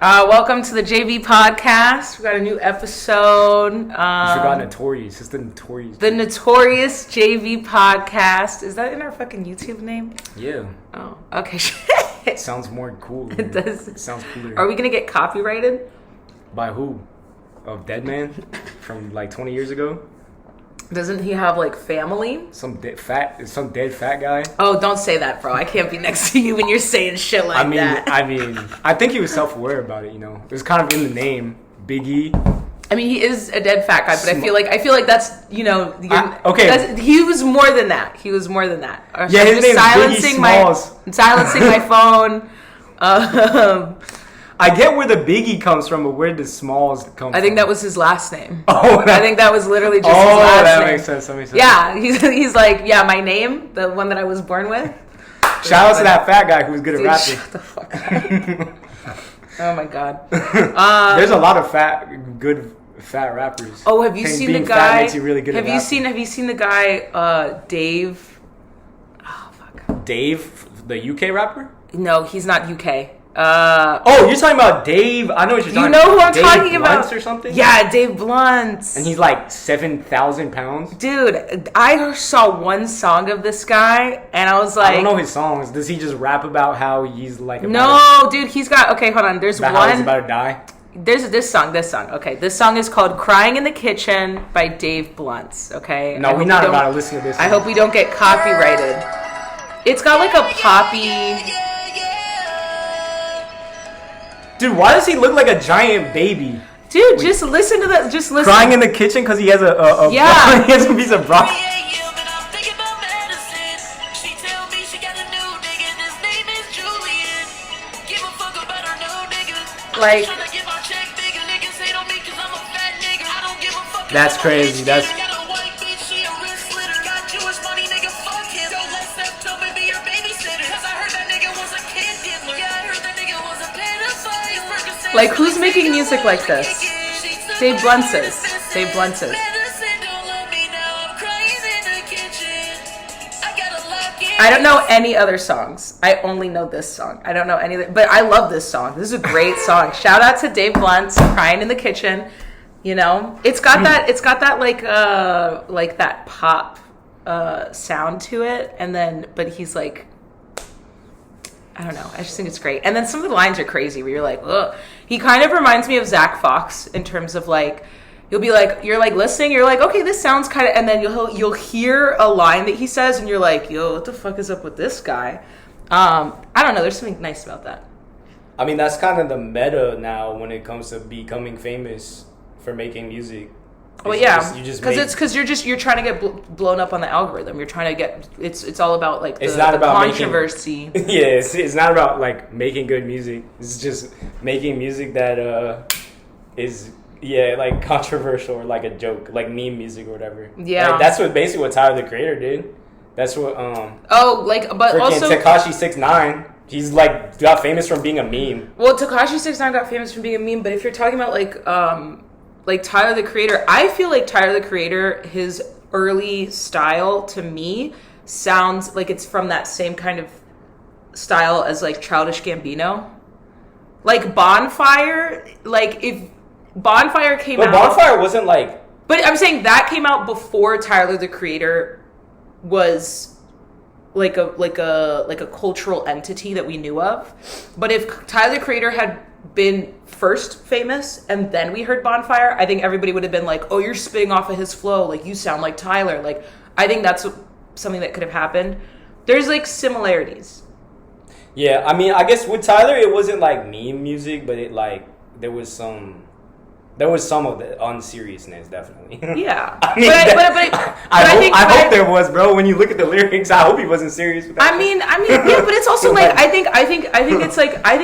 Welcome to the JV podcast. We got a new episode. You forgot Notorious. It's the Notorious. The Notorious JV podcast. Is that in our fucking YouTube name? Yeah. Oh, okay. It sounds more cool. It does. It sounds cooler. Are we gonna get copyrighted? By who? Of Dead Man from like 20 years ago? Doesn't he have like family? Some dead fat guy. Oh, don't say that, bro. I can't be next to you when you're saying shit like that. I think he was self-aware about it. You know, it was kind of in the name, Biggie. I mean, he is a dead fat guy, but I feel like that's okay. He was more than that. Yeah, his name is Biggie Smalls. Silencing my phone. I get where the Biggie comes from, but where did the Smalls come from? I think that was his last name. Oh, I think that was literally just his last that name. Makes sense. That makes sense. Yeah, he's like, yeah, my name, the one that I was born with. Shout out to that fat guy who was good at rapping. Shut the fuck up. Oh my god. There's a lot of good fat rappers. Oh, have you seen the guy? Fat makes you really good have you seen the guy Dave? Oh fuck. Dave, the UK rapper? No, he's not UK. You're talking about Dave. I know what you're talking about. You know who I'm Dave talking about? Blunts or something? Yeah, Dave Blunts. And he's like 7,000 pounds. Dude, I saw one song of this guy, and I was like, I don't know his songs. Does he just rap about how he's like? Dude, he's got. Okay, hold on. There's one. How he's about to die. There's this song. Okay, this song is called "Crying in the Kitchen" by Dave Blunts. Okay. No, we're not about to listen to this. I hope we don't get copyrighted. It's got like a poppy. Dude, why does he look like a giant baby? Dude, just listen to that. Just listen. Crying in the kitchen because he has a he has a piece of broccoli. Like, that's crazy. Like, who's making music like this? Dave Blunts is. I don't know any other songs. I only know this song. I don't know any other, but I love this song. This is a great song. Shout out to Dave Blunts, "Crying in the Kitchen." You know, it's got that like that pop sound to it, but he's like, I don't know. I just think it's great. And then some of the lines are crazy where you're like, ugh. He kind of reminds me of Zach Fox in terms of like, you'll be like, you're like listening, you're like, okay, this sounds kind of, and then you'll hear a line that he says and you're like, yo, what the fuck is up with this guy? I don't know. There's something nice about that. I mean, that's kind of the meta now when it comes to becoming famous for making music. Well, yeah, because you're trying to get blown up on the algorithm. You're trying to get it's all about like the controversy. It's not about like making good music. It's just making music that is like controversial or like a joke, like meme music or whatever. Yeah, like, that's basically what Tyler the Creator did. That's what but also Tekashi 6ix9ine. He's like got famous from being a meme. Well, Tekashi 6ix9ine got famous from being a meme, but if you're talking about like Tyler the Creator, I feel like Tyler the Creator, his early style to me sounds like it's from that same kind of style as like Childish Gambino. Like Bonfire, like if Bonfire came out. But Bonfire wasn't like. But I'm saying that came out before Tyler the Creator was like a cultural entity that we knew of. But if Tyler the Creator had been first famous and then we heard Bonfire, I think everybody would have been like, oh, you're spitting off of his flow, like you sound like Tyler. Like, I think that's something that could have happened. There's like similarities. Yeah, I mean, I guess with Tyler it wasn't like meme music, but it like there was some of the unseriousness, definitely. Yeah. I mean, I hope there was, bro. When you look at the lyrics, I hope he wasn't serious with that. I mean, yeah, but it's also like I think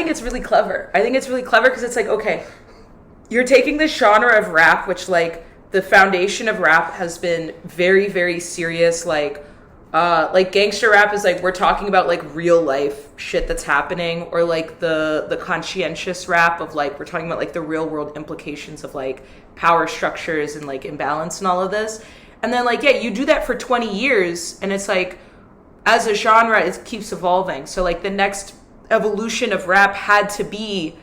it's really clever. I think it's really clever because it's like, okay, you're taking this genre of rap, which like the foundation of rap has been very, very serious, like gangster rap is like we're talking about like real life shit that's happening, or like the conscientious rap of like we're talking about like the real world implications of like power structures and like imbalance and all of this. And then like, yeah, you do that for 20 years and it's like as a genre it keeps evolving. So like the next evolution of rap had to be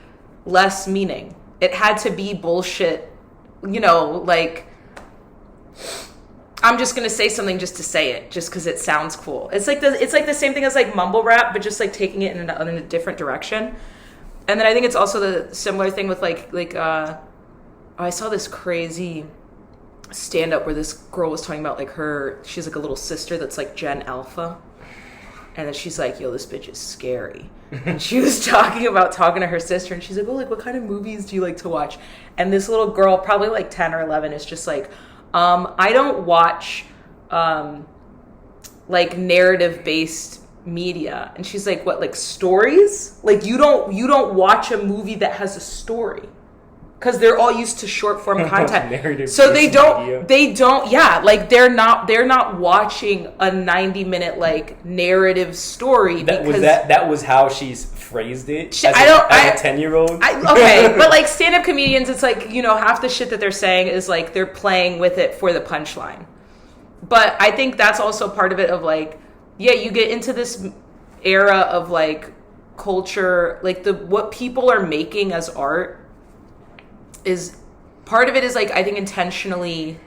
less meaning. It had to be bullshit, like, I'm just gonna say something just to say it, just because it sounds cool. It's like the same thing as like mumble rap, but just like taking it in a different direction. And then I think it's also the similar thing with I saw this crazy stand up where this girl was talking about like she's like a little sister that's like Gen Alpha, and then she's like, yo, this bitch is scary. And she was talking to her sister, and she's like, oh, like what kind of movies do you like to watch? And this little girl, probably like 10 or 11, is just like, I don't watch like narrative based media. And she's like, what, like stories? Like you don't watch a movie that has a story, because they're all used to short form content. So they don't like they're not watching a 90-minute like narrative story. That was how she's phrased it as a 10-year-old. Okay, but like stand-up comedians, it's like, half the shit that they're saying is like they're playing with it for the punchline. But I think that's also part of it of like, yeah, you get into this era of like culture, like what people are making as art is part of it is like, I think intentionally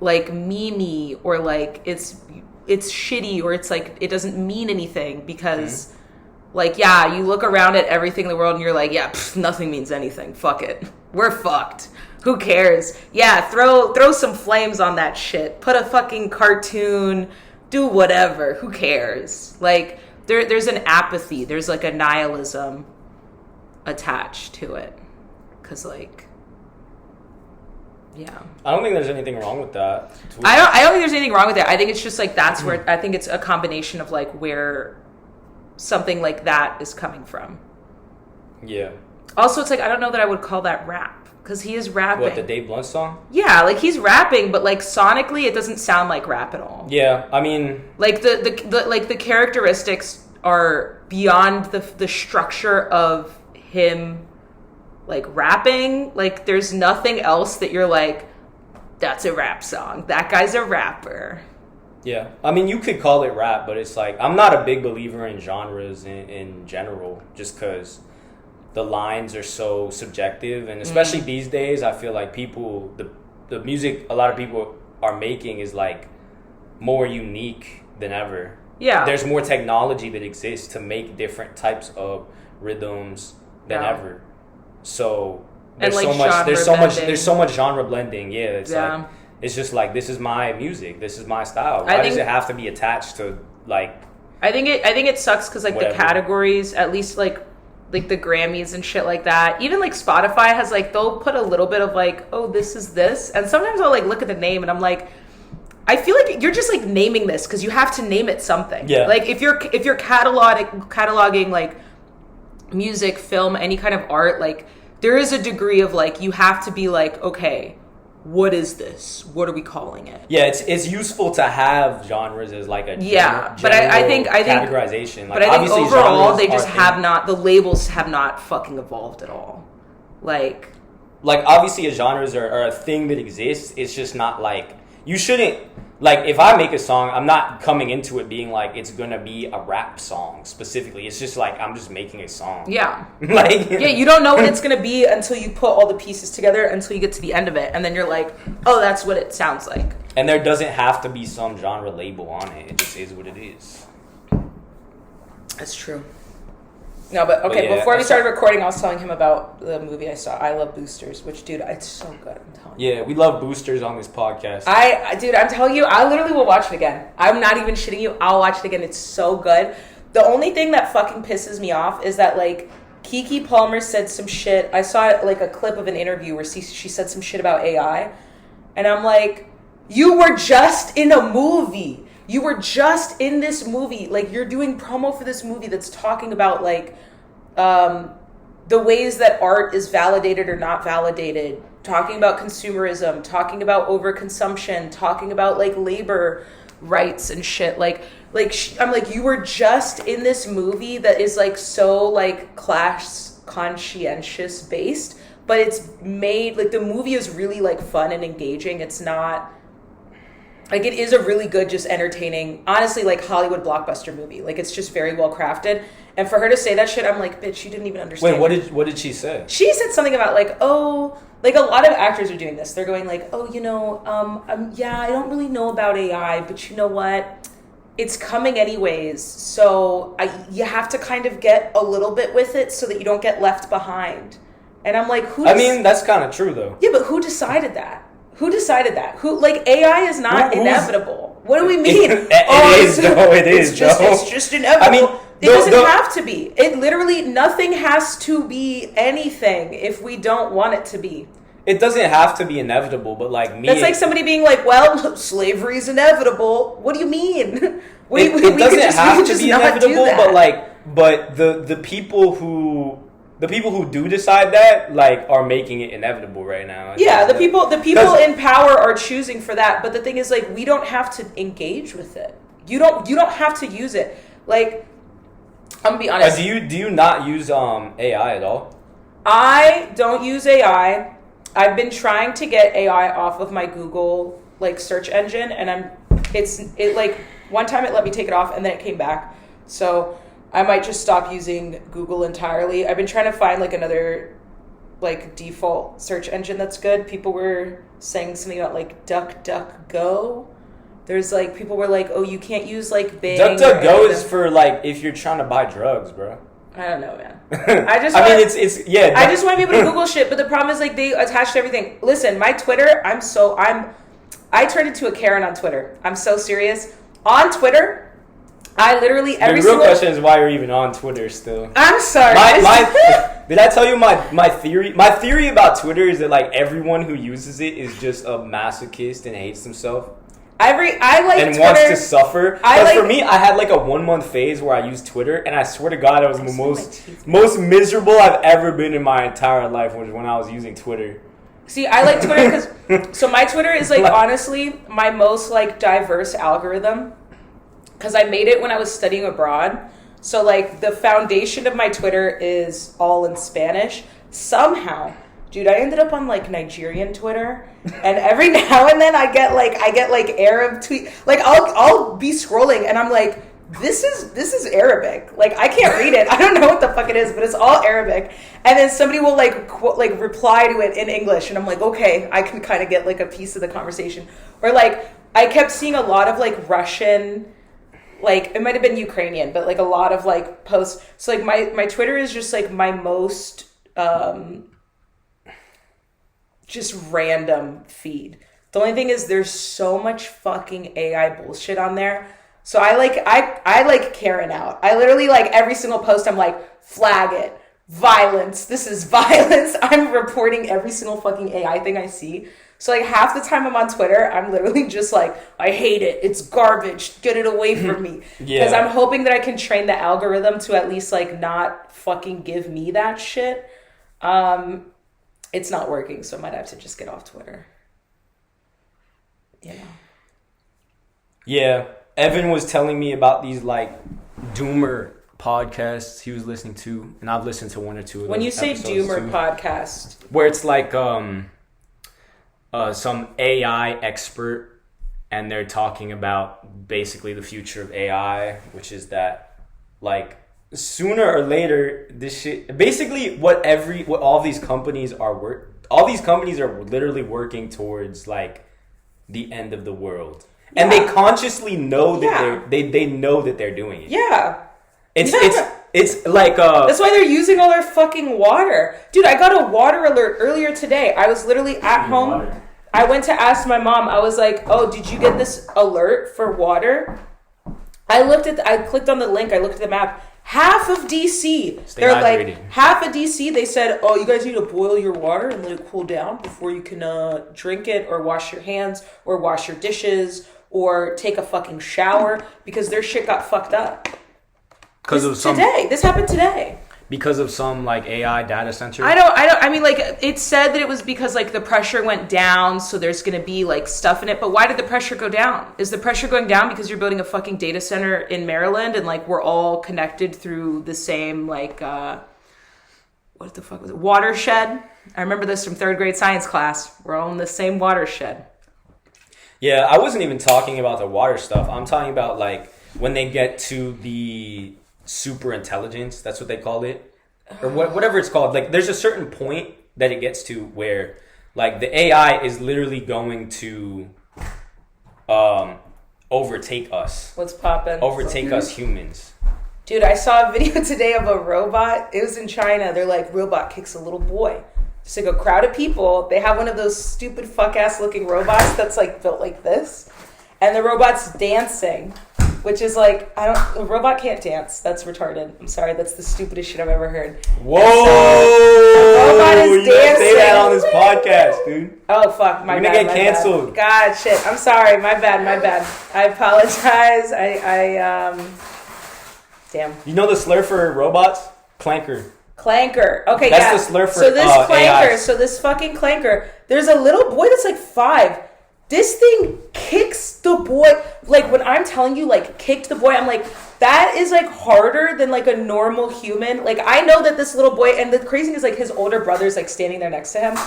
like memey, or like it's shitty, or it's like it doesn't mean anything, because like, yeah, you look around at everything in the world and you're like, yeah, nothing means anything, fuck it, we're fucked, who cares? Yeah, throw some flames on that shit, put a fucking cartoon, do whatever, who cares? Like there's an apathy, there's like a nihilism attached to it. Because, like, yeah. I don't think there's anything wrong with that. I don't think there's anything wrong with it. I think it's just, like, that's where... I think it's a combination of, like, where something like that is coming from. Yeah. Also, it's like, I don't know that I would call that rap. Because he is rapping. What, the Dave Blunt song? Yeah, like, he's rapping, but, like, sonically, it doesn't sound like rap at all. Yeah, I mean... Like, the characteristics are beyond the structure of him... like rapping, like there's nothing else that you're like, that's a rap song, that guy's a rapper. Yeah, I mean, you could call it rap, but it's like, I'm not a big believer in genres in general, just because the lines are so subjective, and especially these days, I feel like people, the music a lot of people are making is like more unique than ever. Yeah, there's more technology that exists to make different types of rhythms than ever. So there's so much genre blending. Yeah, like it's just like, this is my music, this is my style. Why does it have to be attached to like? I think it sucks because like whatever. The categories, at least like the Grammys and shit like that. Even like Spotify has like, they'll put a little bit of like, oh, this is this, and sometimes I'll like look at the name and I'm like, I feel like you're just like naming this because you have to name it something. Yeah. Like if you're cataloging like music, film, any kind of art, like there is a degree of like, you have to be like, okay, what is this? What are we calling it? Yeah, it's useful to have genres as like a but I think categorization. Like, but I think overall they just have not, the labels have not fucking evolved at all. Like obviously genres are a thing that exists. It's just not like, you shouldn't, like, if I make a song, I'm not coming into it being like, it's gonna be a rap song specifically. It's just like, I'm just making a song. Yeah. Like, yeah, you don't know what it's gonna be until you put all the pieces together, until you get to the end of it, and then you're like, oh, that's what it sounds like. And there doesn't have to be some genre label on it. It just is what it is. That's true. No, but okay, yeah, before we started recording, I was telling him about the movie I saw, I Love Boosters, which, dude, it's so good, I'm telling you. Yeah, we love Boosters on this podcast. Dude, I'm telling you, I literally will watch it again. I'm not even shitting you, I'll watch it again, it's so good. The only thing that fucking pisses me off is that, like, Keke Palmer said some shit, I saw, like, a clip of an interview where she said some shit about AI, and I'm like, you were just in a movie. You were just in this movie. Like, you're doing promo for this movie that's talking about, like, the ways that art is validated or not validated, talking about consumerism, talking about overconsumption, talking about, like, labor rights and shit. I'm like, you were just in this movie that is, like, so, like, class conscientious based, but it's made, like, the movie is really, like, fun and engaging. It's not... Like, it is a really good, just entertaining, honestly, like, Hollywood blockbuster movie. Like, it's just very well crafted. And for her to say that shit, I'm like, bitch, you didn't even understand. Wait, what did she say? She said something about, like, oh, like, a lot of actors are doing this. They're going, like, oh, yeah, I don't really know about AI, but you know what? It's coming anyways. So you have to kind of get a little bit with it so that you don't get left behind. And I'm like, I mean, that's kind of true, though. Yeah, but who decided that? Who decided that? Like, AI is not inevitable. What do we mean? It is. It's just inevitable. I mean, it doesn't have to be. It literally, nothing has to be anything if we don't want it to be. It doesn't have to be inevitable, but like me... That's like somebody being like, well, slavery is inevitable. What do you mean? It doesn't have to be inevitable, but the people who... The people who do decide that, like, are making it inevitable right now. Yeah, the people in power are choosing for that. But the thing is, like, we don't have to engage with it. You don't have to use it. Like, I'm gonna be honest. Do you not use AI at all? I don't use AI. I've been trying to get AI off of my Google like search engine, and it like one time it let me take it off, and then it came back. So I might just stop using Google entirely. I've been trying to find like another like default search engine that's good. People were saying something about like DuckDuckGo. There's like people were like, oh, you can't use like Bing. DuckDuckGo is for like if you're trying to buy drugs, bro. I don't know, man. I just want to be able to Google shit, but the problem is like they attach to everything. Listen, my Twitter, I turned into a Karen on Twitter. I'm so serious. On Twitter, I literally the real question is why you're even on Twitter still. I'm sorry. Did I tell you my theory? My theory about Twitter is that like everyone who uses it is just a masochist and hates himself. I like and Twitter. Wants to suffer. Because for me, I had like a 1 month phase where I used Twitter, and I swear to God, I was the most miserable I've ever been in my entire life was when I was using Twitter. See, I like Twitter because so my Twitter is like honestly my most like diverse algorithm because I made it when I was studying abroad. So like the foundation of my Twitter is all in Spanish. Somehow, dude, I ended up on like Nigerian Twitter, and every now and then I get like Arab tweet. Like I'll be scrolling and I'm like, this is Arabic. Like I can't read it. I don't know what the fuck it is, but it's all Arabic. And then somebody will like reply to it in English, and I'm like, okay, I can kind of get like a piece of the conversation. Or like I kept seeing a lot of like Russian. Like it might have been Ukrainian, but like a lot of like posts. So like my Twitter is just like my most just random feed. The only thing is there's so much fucking AI bullshit on there. So I like Karen out. I literally like every single post I'm like, flag it. Violence. This is violence. I'm reporting every single fucking AI thing I see. So like half the time I'm on Twitter, I'm literally just like, I hate it. It's garbage. Get it away from me. Because I'm hoping that I can train the algorithm to at least like not fucking give me that shit. It's not working, so I might have to just get off Twitter. You know. Yeah. Evan was telling me about these like doomer podcasts he was listening to, and I've listened to one or two of them. When you say doomer podcast, where it's like some AI expert, and they're talking about basically the future of AI, which is that like sooner or later this shit basically what all these companies are literally working towards like the end of the world. Yeah. And they consciously know that they know that they're doing it. Yeah. It's like that's why they're using all their fucking water. Dude, I got a water alert earlier today. I was literally at home. Water. I went to ask my mom. I was like, "Oh, did you get this alert for water?" I clicked on the link. I looked at the map. Half of DC. They're hydrated. Like half of DC. They said, "Oh, you guys need to boil your water and let it cool down before you can drink it or wash your hands or wash your dishes or take a fucking shower because their shit got fucked up." This happened today. Because of some like AI data center? I mean like it said that it was because like the pressure went down, so there's gonna be like stuff in it. But why did the pressure go down? Is the pressure going down because you're building a fucking data center in Maryland and like we're all connected through the same like what the fuck was it? Watershed? I remember this from 3rd grade science class. We're all in the same watershed. Yeah, I wasn't even talking about the water stuff. I'm talking about like when they get to the super intelligence. That's what they call it, or whatever it's called. Like, there's a certain point that it gets to where like the AI is literally going to overtake us. What's poppin'? Overtake us humans. Dude, I saw a video today of a robot. It was in China. They're like, robot kicks a little boy. Just like a crowd of people. They have one of those stupid fuck-ass looking robots that's like built like this. And the robot's dancing, which is like, a robot can't dance. That's retarded. I'm sorry. That's the stupidest shit I've ever heard. Whoa! The robot is you dancing. Say that on this podcast, dude. Oh, fuck. My bad. You're gonna get canceled. God, shit. I'm sorry. My bad. I apologize. Damn. You know the slur for robots? Clanker. Okay, that's yeah. the slur for so this clanker, AIs. so this fucking clanker, there's a little boy that's like 5. This thing kicks the boy. Like, when I'm telling you, like, kicked the boy, I'm like, that is like harder than like a normal human. Like, I know that this little boy, and the crazy thing is like his older brother's like standing there next to him.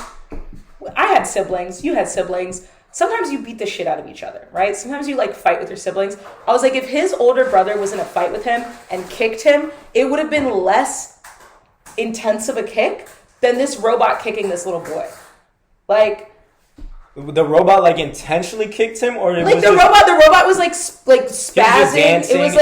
I had siblings. You had siblings. Sometimes you beat the shit out of each other, right? Sometimes you like fight with your siblings. I was like, if his older brother was in a fight with him and kicked him, it would have been less intense of a kick than this robot kicking this little boy. Like, the robot like intentionally kicked him, or it like was the robot was like spazzing. It was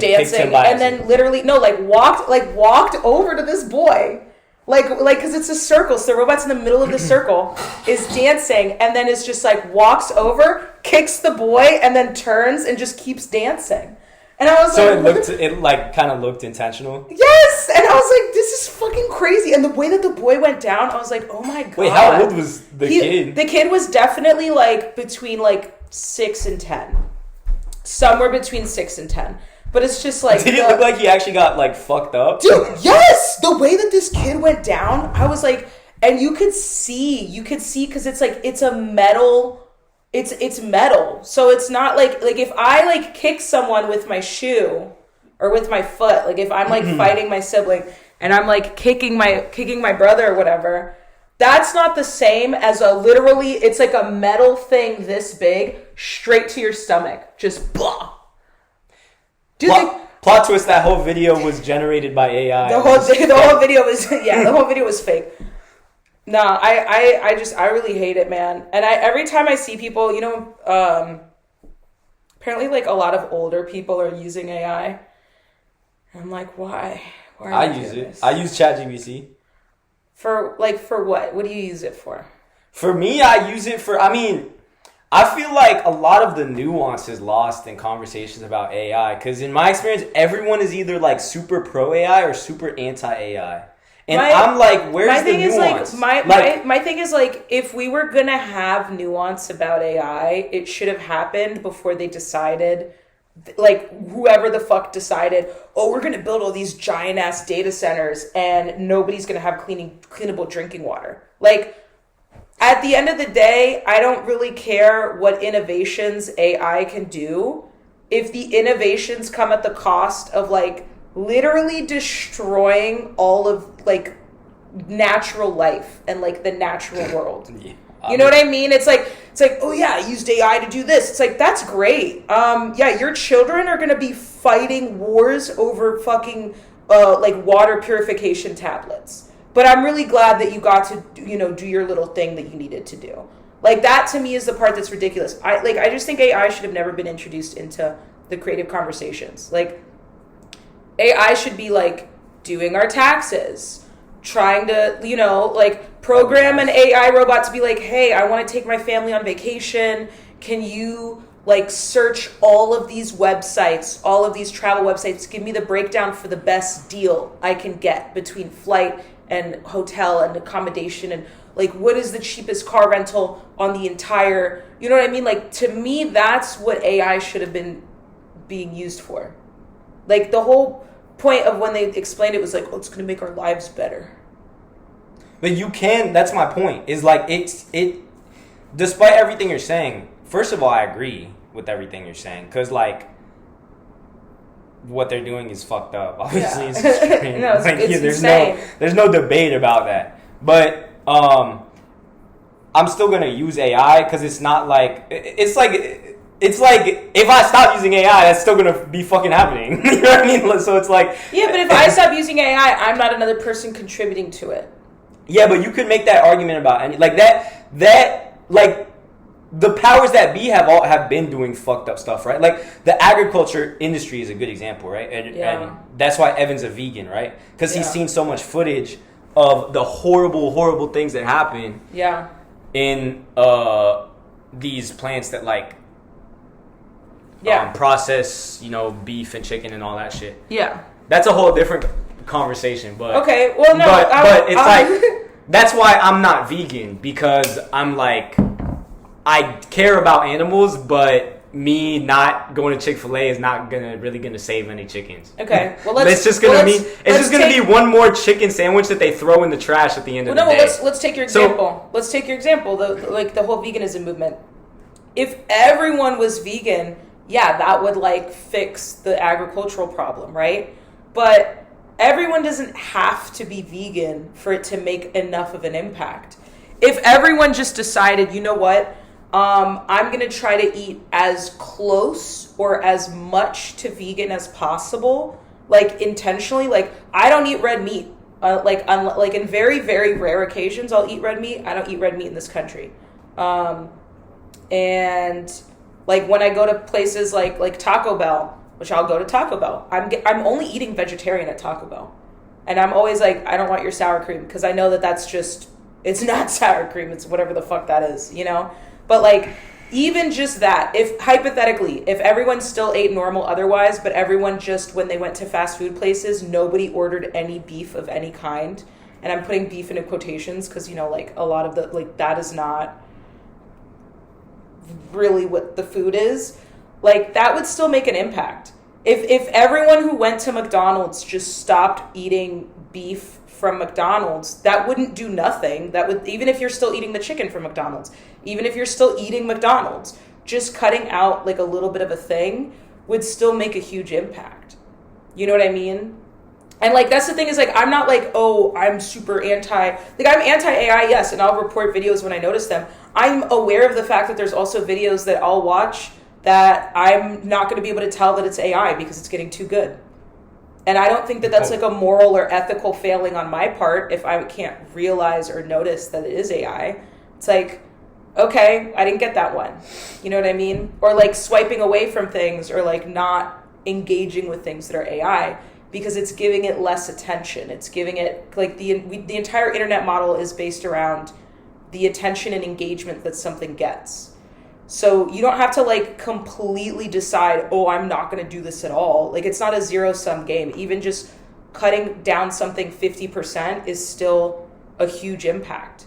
dancing, and then literally walked over to this boy. Like, because it's a circle, so the robot's in the middle of the circle, is dancing, and then is just like walks over, kicks the boy, and then turns and just keeps dancing. And I was it kind of looked intentional. Yes, and I was like, this is fucking crazy. And the way that the boy went down, I was like, oh my god. Wait, how old was the kid? The kid was definitely like between like 6 and 10, somewhere between 6 and 10. But it's just like... Did it look like he actually got, like, fucked up? Dude, yes! The way that this kid went down, I was like... And you could see, because it's like, it's a metal... It's metal. So it's not like if I, like, kick someone with my shoe or with my foot, like, if I'm, like, fighting my sibling and I'm, like, kicking my brother or whatever, that's not the same as literally, it's like a metal thing this big, straight to your stomach. Just blah. Plot twist, that whole video was generated by AI. The whole video was fake. No, I really hate it, man. And every time I see people, apparently like a lot of older people are using AI. I'm like, why? I use it. I use ChatGPT. For what? What do you use it for? For me, I use it for, I feel like a lot of the nuance is lost in conversations about AI, because in my experience, everyone is either like super pro AI or super anti AI, and I'm like, where's the nuance? My thing is like, if we were gonna have nuance about AI, it should have happened before they decided, like whoever the fuck decided, oh, we're gonna build all these giant ass data centers and nobody's gonna have cleanable drinking water. Like, at the end of the day, I don't really care what innovations AI can do if the innovations come at the cost of like literally destroying all of like natural life and like the natural world. Yeah. You know what I mean? It's like, oh yeah, I used AI to do this. It's like, that's great. Yeah, your children are gonna be fighting wars over fucking like water purification tablets. But I'm really glad that you got to, do your little thing that you needed to do. Like, that to me is the part that's ridiculous. I just think AI should have never been introduced into the creative conversations. Like, AI should be like doing our taxes, trying to, program an AI robot to be like, hey, I want to take my family on vacation. Can you like search all of these websites, all of these travel websites, give me the breakdown for the best deal I can get between flight and hotel and accommodation, and like what is the cheapest car rental on the entire, you know what I mean? Like, to me, that's what AI should have been being used for. Like, the whole point of when they explained it was like, oh, it's gonna make our lives better. But that's my point, is like, it despite everything you're saying, first of all, I agree with everything you're saying, because like what they're doing is fucked up. Obviously, it's extreme. No, it's insane. There's no debate about that. But I'm still gonna use AI because it's not like it's like if I stop using AI, that's still gonna be fucking happening. You know what I mean? So it's like yeah, but if I stop using AI, I'm not another person contributing to it. Yeah, but you could make that argument about any like that like the powers that be have been doing fucked up stuff, right? Like the agriculture industry is a good example, right? And that's why Evan's a vegan, right? Because he's seen so much footage of the horrible things that happen. Yeah. In these plants that like process, beef and chicken and all that shit. Yeah. That's a whole different conversation, but okay. Well, no, but it's like that's why I'm not vegan, because I'm like I care about animals, but me not going to Chick-fil-A is not really gonna save any chickens. Okay, well it's just gonna be one more chicken sandwich that they throw in the trash at the end of the day. Let's take your example. Let's take your example. The whole veganism movement. If everyone was vegan, yeah, that would like fix the agricultural problem, right? But everyone doesn't have to be vegan for it to make enough of an impact. If everyone just decided, you know what? I'm going to try to eat as close or as much to vegan as possible, like intentionally. Like, I don't eat red meat. Like in very, very rare occasions, I'll eat red meat. I don't eat red meat in this country. And like when I go to places like Taco Bell, which I'll go to Taco Bell, I'm only eating vegetarian at Taco Bell. And I'm always like, I don't want your sour cream, because I know that's just, it's not sour cream. It's whatever the fuck that is, But like, even just that, if hypothetically, if everyone still ate normal otherwise, but everyone just, when they went to fast food places, nobody ordered any beef of any kind. And I'm putting beef into quotations because, like a lot of the, like that is not really what the food is. Like that would still make an impact. If everyone who went to McDonald's just stopped eating beef from McDonald's, that wouldn't do nothing. That would, even if you're still eating the chicken from McDonald's, even if you're still eating McDonald's, just cutting out like a little bit of a thing would still make a huge impact. You know what I mean? And like, that's the thing is like, I'm not like, oh, I'm super I'm anti-AI, yes, and I'll report videos when I notice them. I'm aware of the fact that there's also videos that I'll watch that I'm not going to be able to tell that it's AI because it's getting too good. And I don't think that that's like a moral or ethical failing on my part if I can't realize or notice that it is AI. It's like, okay, I didn't get that one. You know what I mean? Or like swiping away from things, or like not engaging with things that are AI because it's giving it less attention. It's giving it like the entire internet model is based around the attention and engagement that something gets. So you don't have to like completely decide, oh, I'm not going to do this at all. Like it's not a zero-sum game. Even just cutting down something 50% is still a huge impact.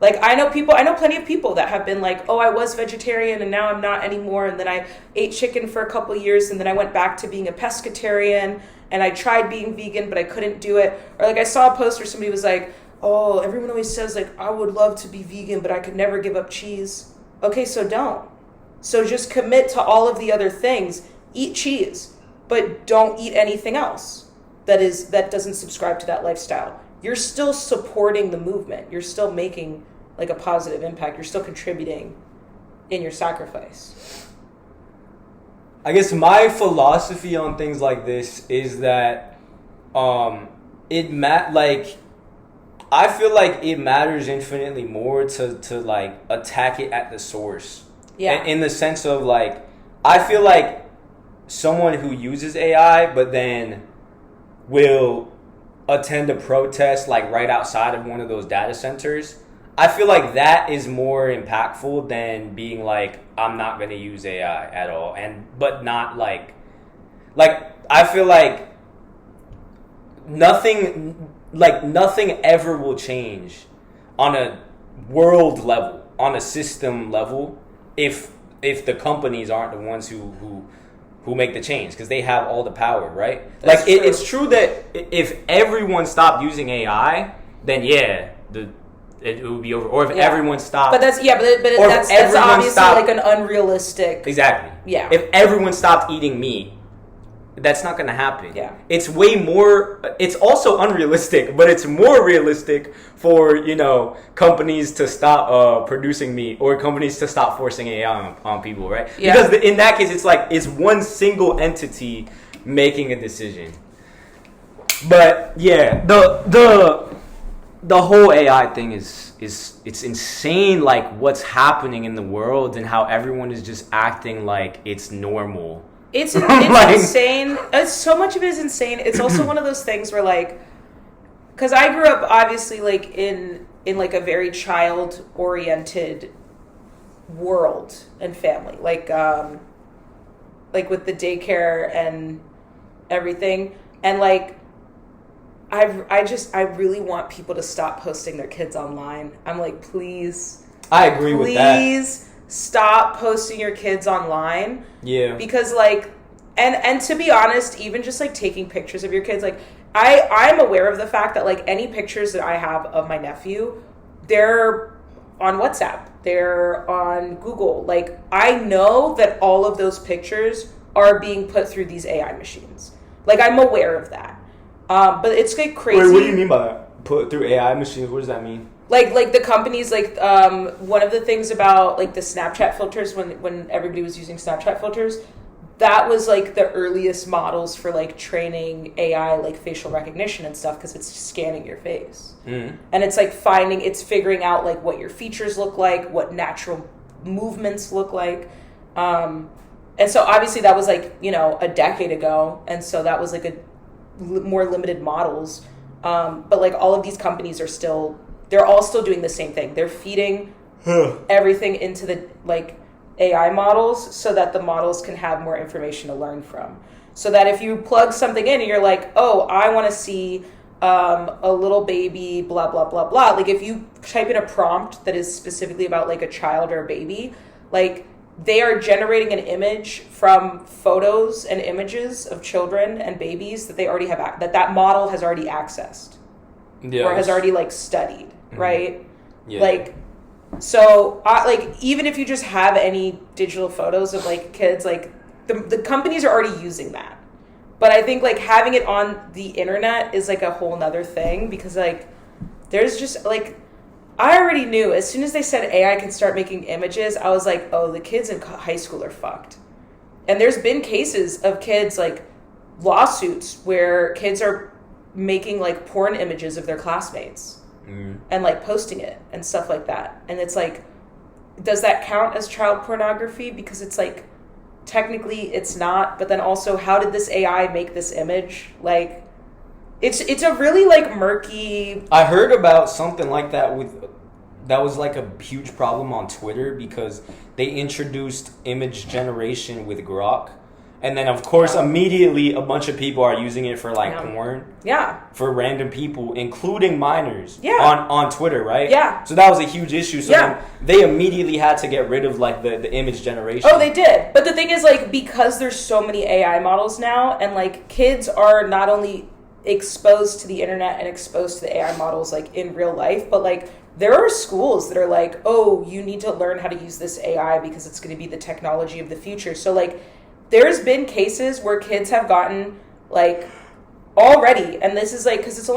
Like I know plenty of people that have been like, oh, I was vegetarian and now I'm not anymore. And then I ate chicken for a couple of years and then I went back to being a pescatarian and I tried being vegan, but I couldn't do it. Or like I saw a post where somebody was like, oh, everyone always says like, I would love to be vegan, but I could never give up cheese. Okay, so don't. So just commit to all of the other things. Eat cheese, but don't eat anything else that doesn't subscribe to that lifestyle. You're still supporting the movement. You're still making like a positive impact. You're still contributing in your sacrifice. I guess my philosophy on things like this is that I feel like it matters infinitely more to like attack it at the source. Yeah. In the sense of like, I feel like someone who uses AI but then will attend a protest like right outside of one of those data centers, I feel like that is more impactful than being like, I'm not going to use AI at all. But not like I feel like nothing ever will change on a world level, on a system level, if the companies aren't the ones who make the change, because they have all the power, right? That's like it's true that if everyone stopped using AI, then yeah, it would be over. Or if everyone stopped, but that's obviously like an unrealistic. Exactly. Yeah. If everyone stopped eating meat, That's not going to happen. Yeah. It's way more, it's also unrealistic, but it's more realistic for, companies to stop producing meat, or companies to stop forcing AI on people, right? Yeah. Because in that case, it's one single entity making a decision. But yeah, the whole AI thing is it's insane, like what's happening in the world and how everyone is just acting like it's normal. It's insane. So much of it is insane. It's also one of those things where, like, because I grew up obviously like in like a very child oriented world and family, like with the daycare and everything, and like I really want people to stop posting their kids online. I'm like, please. I agree with that. Please stop posting your kids online. Yeah. Because like, and to be honest, even just like taking pictures of your kids, like I'm aware of the fact that like any pictures that I have of my nephew, they're on WhatsApp, they're on Google. Like I know that all of those pictures are being put through these AI machines. Like I'm aware of that. But it's like crazy. Wait, what do you mean by that? Put through AI machines? What does that mean? Like the companies, like one of the things about like the Snapchat filters, when everybody was using Snapchat filters, that was like the earliest models for like training AI, like facial recognition and stuff, because it's scanning your face. Mm-hmm. And it's like it's figuring out like what your features look like, what natural movements look like. And so obviously that was like, a decade ago. And so that was like a more limited models. But like all of these companies they're all still doing the same thing. They're feeding everything into the like AI models so that the models can have more information to learn from. So that if you plug something in and you're like, oh, I want to see a little baby, blah, blah, blah, blah. Like if you type in a prompt that is specifically about like a child or a baby, like they are generating an image from photos and images of children and babies that they already have, that model has already accessed. Yes. Or has already like studied, right? Yeah. Like, so like even if you just have any digital photos of like kids, like the companies are already using that. But I think like having it on the internet is like a whole nother thing, because like there's just like, I already knew as soon as they said AI can start making images, I was like, oh, the kids in high school are fucked. And there's been cases of kids, like lawsuits where kids are making like porn images of their classmates and like posting it and stuff like that. And it's like, does that count as child pornography? Because it's like, technically it's not, but then also how did this AI make this image? Like, it's a really like murky. I heard about something like that that was like a huge problem on Twitter, because they introduced image generation with Grok. And then, of course, immediately a bunch of people are using it for, like, porn. Yeah. For random people, including minors. Yeah. On Twitter, right? Yeah. So that was a huge issue. So then they immediately had to get rid of, like, the image generation. Oh, they did. But the thing is, like, because there's so many AI models now, and, like, kids are not only exposed to the internet and exposed to the AI models, like, in real life, but, like, there are schools that are like, oh, you need to learn how to use this AI because it's going to be the technology of the future. So, like, there's been cases where kids have gotten, like, already, and this is, like, because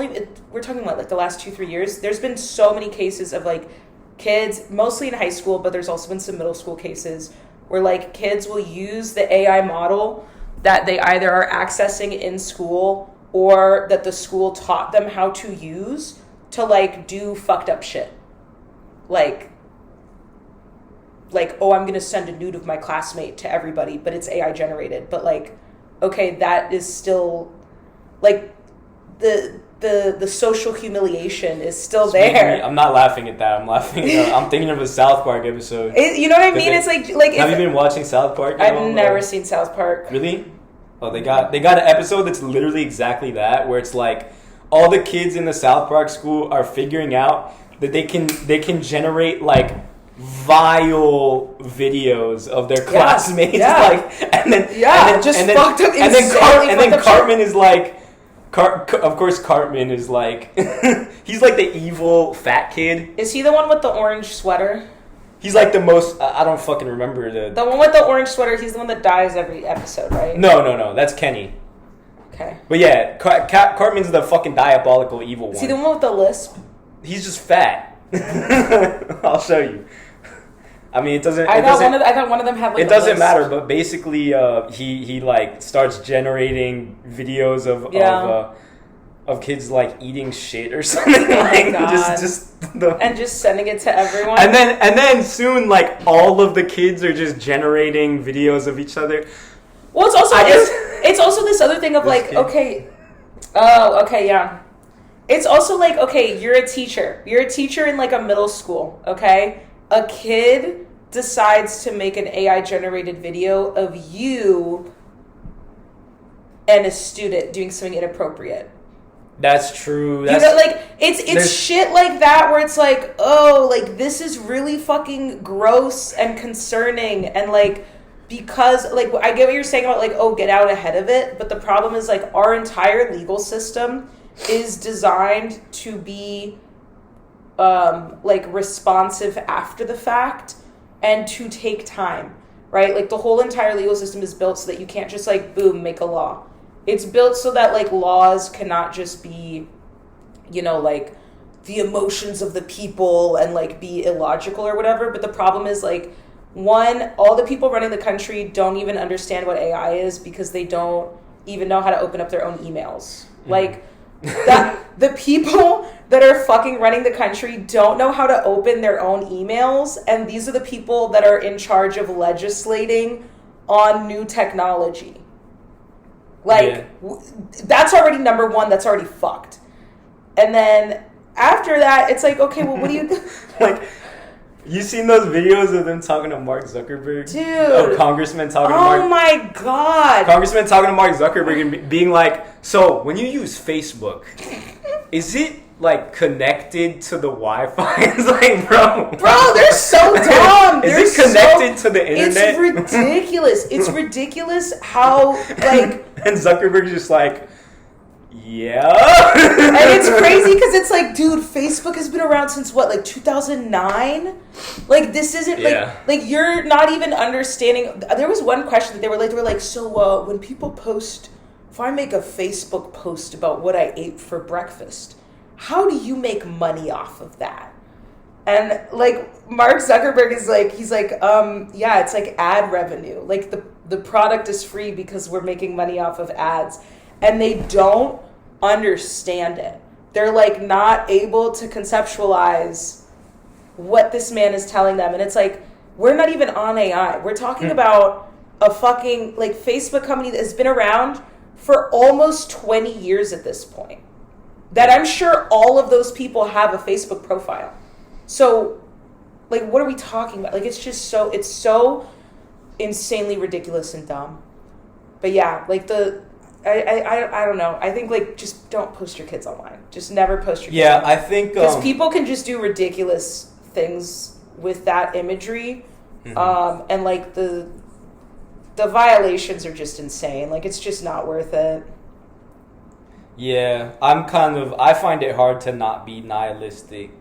we're talking about, like, the last 2-3 years, there's been so many cases of, like, kids, mostly in high school, but there's also been some middle school cases where, like, kids will use the AI model that they either are accessing in school or that the school taught them how to use to, like, do fucked up shit. Like, oh, I'm going to send a nude of my classmate to everybody, but it's AI generated. But, like, okay, that is still, like, the social humiliation is still there. I'm not laughing at that. I'm thinking of a South Park episode. You know what I mean? It's like have you been watching South Park? I've never seen South Park. Really? Oh, they got an episode that's literally exactly that, where it's like all the kids in the South Park school are figuring out that they can generate, like, vile videos of their classmates, like, and then fucked up, and then Cartman is like, of course Cartman is like, he's like the evil fat kid. Is he the one with the orange sweater? He's like the most. I don't fucking remember the one with the orange sweater. He's the one that dies every episode, right? No, that's Kenny. Okay. But yeah, Cartman's the fucking diabolical evil one. Is he the one with the lisp? He's just fat. I'll show you. I mean, it doesn't. I thought one of them had like. It doesn't matter, but basically, he like starts generating videos of kids like eating shit or something. Like just sending it to everyone. And then soon, like all of the kids are just generating videos of each other. Well, it's also this other thing of like, kid. Okay, oh, okay, yeah. It's also like, okay, you're a teacher. You're a teacher in like a middle school, okay? A kid decides to make an AI-generated video of you and a student doing something inappropriate. That's true. You know, like, it's shit like that where it's like, oh, like, this is really fucking gross and concerning and, like, because, like, I get what you're saying about, like, oh, get out ahead of it, but the problem is, like, our entire legal system is designed to be like responsive after the fact and to take time, right? Like the whole entire legal system is built so that you can't just like boom make a law. It's built so that like laws cannot just be, you know, like the emotions of the people and like be illogical or whatever. But the problem is like, one, all the people running the country don't even understand what AI is because they don't even know how to open up their own emails. Like the people that are fucking running the country don't know how to open their own emails, and these are the people that are in charge of legislating on new technology. Like, that's already number one, that's already fucked. And then after that, it's like, okay, well, what do you... like, you seen those videos of them talking to Mark Zuckerberg? Dude. Oh, Congressman talking to Mark... Oh my God. Congressman talking to Mark Zuckerberg and being like, so, when you use Facebook, is it, like, connected to the Wi-Fi? It's like, bro, they're so dumb. Is it connected to the internet? It's ridiculous. It's ridiculous how, like... And Zuckerberg's just like... Yeah. And it's crazy because it's like, dude, Facebook has been around since what, like 2009? Like, this isn't like you're not even understanding. There was one question that they were like, so when people post, if I make a Facebook post about what I ate for breakfast, how do you make money off of that? And like Mark Zuckerberg is like, he's like, yeah, it's like ad revenue. Like the product is free because we're making money off of ads. And they don't understand it. They're like not able to conceptualize what this man is telling them. And it's like, we're not even on AI. We're talking about a fucking like Facebook company that has been around for almost 20 years at this point. That I'm sure all of those people have a Facebook profile. So like, what are we talking about? Like, it's just it's so insanely ridiculous and dumb. But yeah, like I don't know. I think like just don't post your kids online. Just never post your kids online. I think because people can just do ridiculous things with that imagery, and like the violations are just insane. Like it's just not worth it. Yeah, I find it hard to not be nihilistic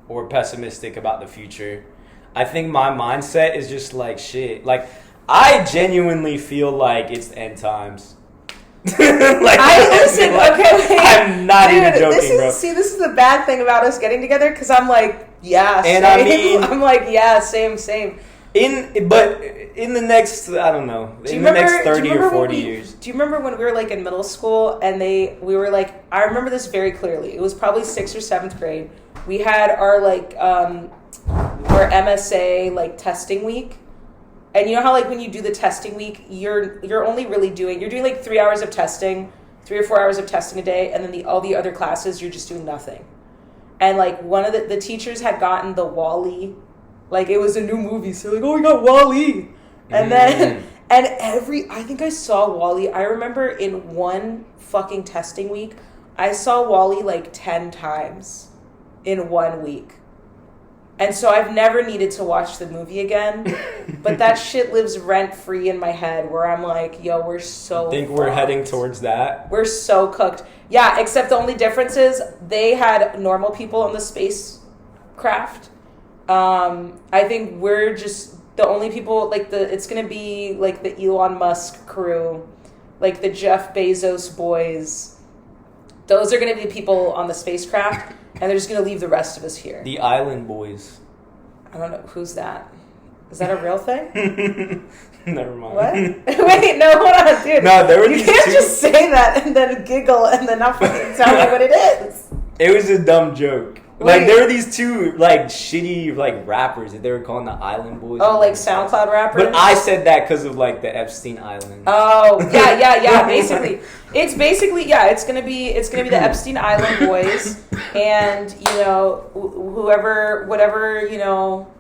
or pessimistic about the future. I think my mindset is just like shit. Like I genuinely feel like it's the end times. Like, listen, like, okay, wait. I'm not even joking, bro. See, this is the bad thing about us getting together because I'm like, yeah, and same. I mean, I'm like, yeah, same. But in the next, I don't know, in the next 30 or 40 years. Do you remember when we were like in middle school and we were like, I remember this very clearly. It was probably 6th or 7th grade. We had our like our MSA like testing week. And you know how like when you do the testing week, you're only really doing like 3 hours of testing, 3 or 4 hours of testing a day, and then all the other classes you're just doing nothing. And like one of the teachers had gotten the Wall-E, like it was a new movie, so like, oh, we got Wall-E. And then I think I saw Wall-E. I remember in one fucking testing week, I saw Wall-E like 10 times in 1 week. And so I've never needed to watch the movie again, but that shit lives rent-free in my head where I'm like, yo, we're so I think fucked. We're heading towards that. We're so cooked. Yeah, except the only difference is they had normal people on the spacecraft. I think we're just the only people, like it's going to be like the Elon Musk crew like the Jeff Bezos boys. Those are going to be the people on the spacecraft, and they're just going to leave the rest of us here. The Island Boys. I don't know. Who's that? Is that a real thing? Never mind. What? Wait, no, hold on, dude. No, there were you these can't two... just say that and then giggle and then not fucking tell me what it is. It was a dumb joke. Wait. Like, there were these two, like, shitty, like, rappers that they were calling the Island Boys. Oh, like SoundCloud rappers? But I said that because of, like, the Epstein Island. Oh, yeah, basically. It's gonna be the Epstein Island boys, and, you know, whatever, you know,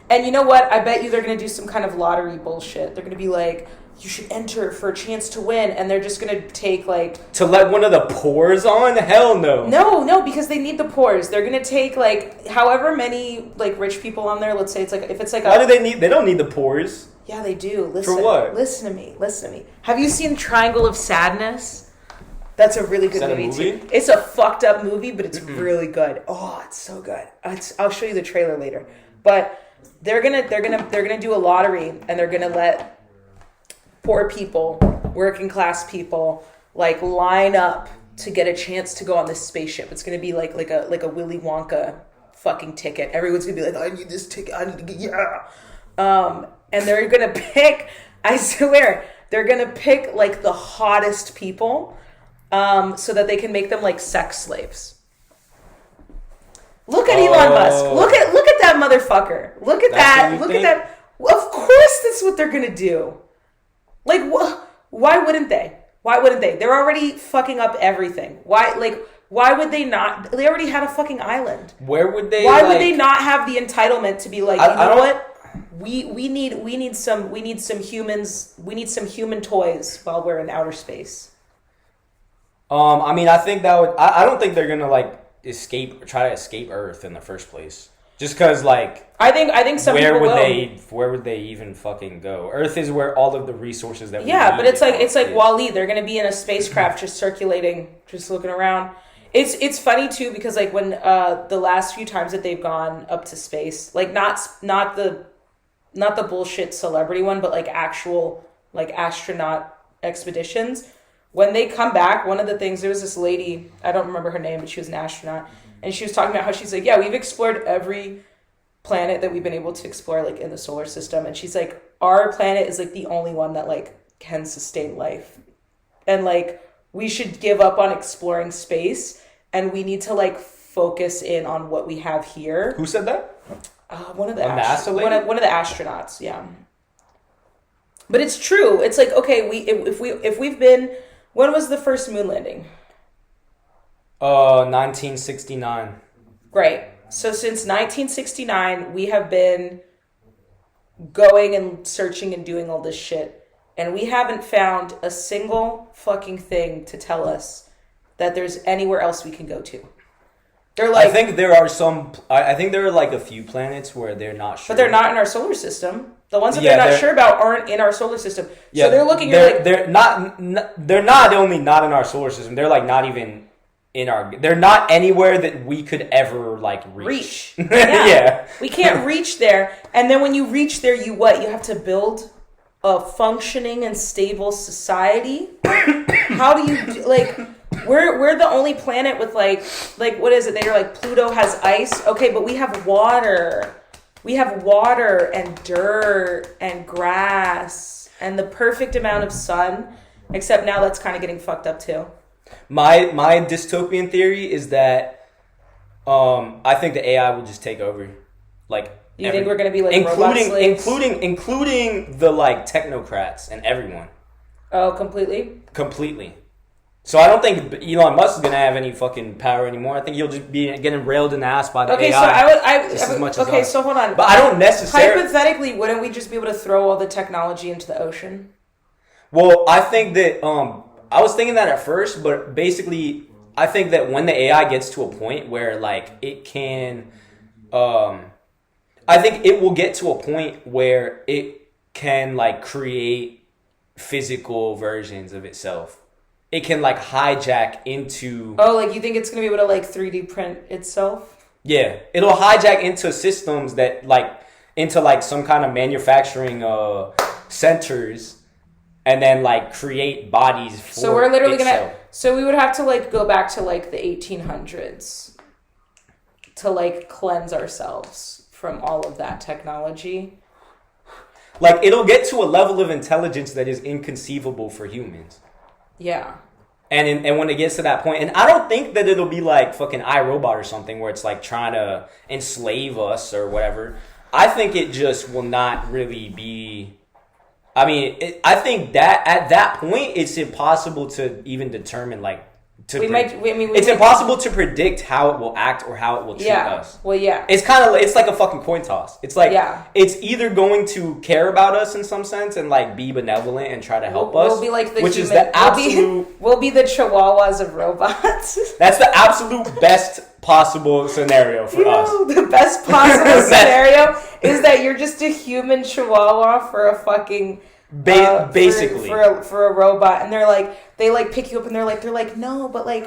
and you know what? I bet you they're going to do some kind of lottery bullshit. They're going to be like, you should enter for a chance to win. And they're just going to take like... To let one of the pores on? Hell no. No, because they need the pores. They're going to take like however many like rich people on there. Let's say it's like... If it's like Why do they need... They don't need the pores. Yeah, they do. Listen. For what? Listen to me. Have you seen Triangle of Sadness? That's a really good movie too. It's a fucked up movie, but it's really good. Oh, it's so good. I'll show you the trailer later. But... They're gonna do a lottery, and they're gonna let poor people, working class people, like line up to get a chance to go on this spaceship. It's gonna be like a Willy Wonka fucking ticket. Everyone's gonna be like, I need this ticket. I need to get and they're gonna pick. I swear, they're gonna pick like the hottest people, so that they can make them like sex slaves. Look at Elon Musk. Look at that motherfucker. Look at that. Look at that. Well, of course that's what they're going to do. Like, why wouldn't they? Why wouldn't they? They're already fucking up everything. Why would they not? They already had a fucking island. Where would they? Why would they not have the entitlement to be like, you know what? We need some humans. We need some human toys while we're in outer space. I mean, I think that would. I don't think they're gonna like try to escape Earth in the first place. Just because, like, I think some people will. Where would they even fucking go? Earth is where all of the resources that we need. But it's like Wall-E. They're gonna be in a spacecraft, just circulating, just looking around. It's funny too because like when the last few times that they've gone up to space, like not the bullshit celebrity one, but like actual like astronaut expeditions. When they come back, one of the things, there was this lady, I don't remember her name, but she was an astronaut, and she was talking about how she's like, yeah, we've explored every planet that we've been able to explore, like, in the solar system, and she's like, our planet is, like, the only one that, like, can sustain life, and, like, we should give up on exploring space, and we need to, like, focus in on what we have here. Who said that? One of the astronauts, yeah. But it's true. It's like, okay, if we've been... When was the first moon landing? 1969. Right. So since 1969, we have been going and searching and doing all this shit. And we haven't found a single fucking thing to tell us that there's anywhere else we can go to. They're like... I think there are like a few planets where they're not sure. But they're not in our solar system. The ones that they're not sure about aren't in our solar system. So they're looking at they're not only not in our solar system, they're like not even in our... They're not anywhere that we could ever like reach. Yeah. We can't reach there. And then when you reach there, you have to build a functioning and stable society. How do you like... We're the only planet with like what is it? They're like Pluto has ice. Okay, but we have water. We have water and dirt and grass and the perfect amount of sun. Except now that's kind of getting fucked up too. My dystopian theory is that I think the AI will just take over. Like you think we're gonna be like robot slaves? including the like technocrats and everyone. Oh, completely. So I don't think Elon Musk is gonna have any fucking power anymore. I think he'll just be getting railed in the ass by the AI. So hold on. But I don't necessarily. Hypothetically, wouldn't we just be able to throw all the technology into the ocean? Well, I think that I was thinking that at first, but basically, I think that when the AI gets to a point where like it can, I think it will get to a point where it can like create physical versions of itself. It can like hijack into... Oh, like you think it's going to be able to like 3D print itself? Yeah. It'll hijack into systems that like, into like some kind of manufacturing centers and then like create bodies for So we're literally itself. so we would have to like go back to like the 1800s to like cleanse ourselves from all of that technology. Like, it'll get to a level of intelligence that is inconceivable for humans. Yeah. And when it gets to that point, and I don't think that it'll be like fucking iRobot or something where it's like trying to enslave us or whatever. I think it just will not really be. I mean, I think that at that point, it's impossible to even determine like. It's impossible to predict how it will act or how it will treat us. Well, yeah. It's like a fucking coin toss. It's like it's either going to care about us in some sense and like be benevolent and try to help us. We'll be like the which human, is the absolute. We'll be the chihuahuas of robots. That's the absolute best possible scenario for us. The best possible scenario is that you're just a human chihuahua for a fucking. Basically for a robot, and they pick you up and they're like no, but like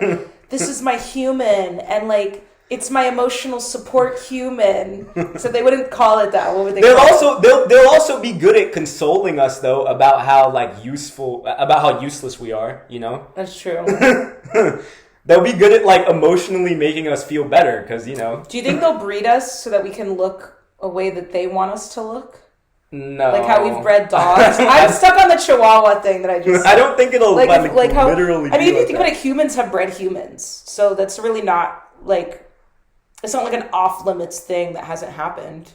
this is my human, and like it's my emotional support human. So they wouldn't call it that. What would they call it? They'll also be good at consoling us though about how useless we are, you know? That's true. They'll be good at like emotionally making us feel better because, you know. Do you think they'll breed us so that we can look a way that they want us to look? No. Like how we've bred dogs. I'm stuck on the Chihuahua thing that I just said. I don't think it'll like how, literally I mean, if you like think about it, humans have bred humans. So that's really not like, it's not like an off-limits thing that hasn't happened.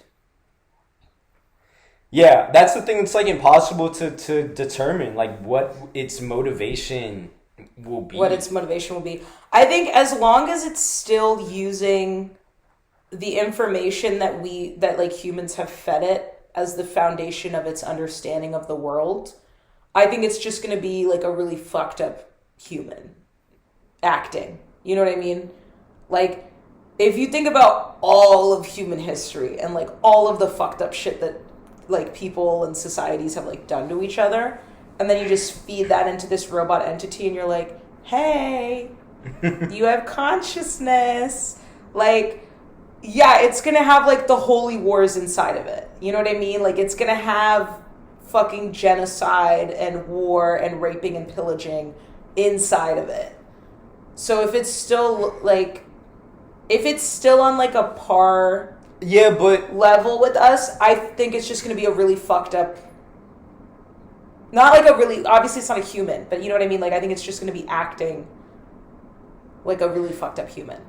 Yeah, that's the thing. It's like impossible to determine like what its motivation will be. I think as long as it's still using the information that like humans have fed it as the foundation of its understanding of the world, I think it's just going to be like a really fucked up human acting. You know what I mean? Like, if you think about all of human history and like all of the fucked up shit that like people and societies have like done to each other, and then you just feed that into this robot entity and you're like, hey, you have consciousness. Like, yeah, it's going to have, like, the holy wars inside of it. You know what I mean? Like, it's going to have fucking genocide and war and raping and pillaging inside of it. So if it's still, like, on, like, a par level with us, I think it's just going to be a really fucked up... Not like a really... Obviously, it's not a human, but you know what I mean? Like, I think it's just going to be acting like a really fucked up human.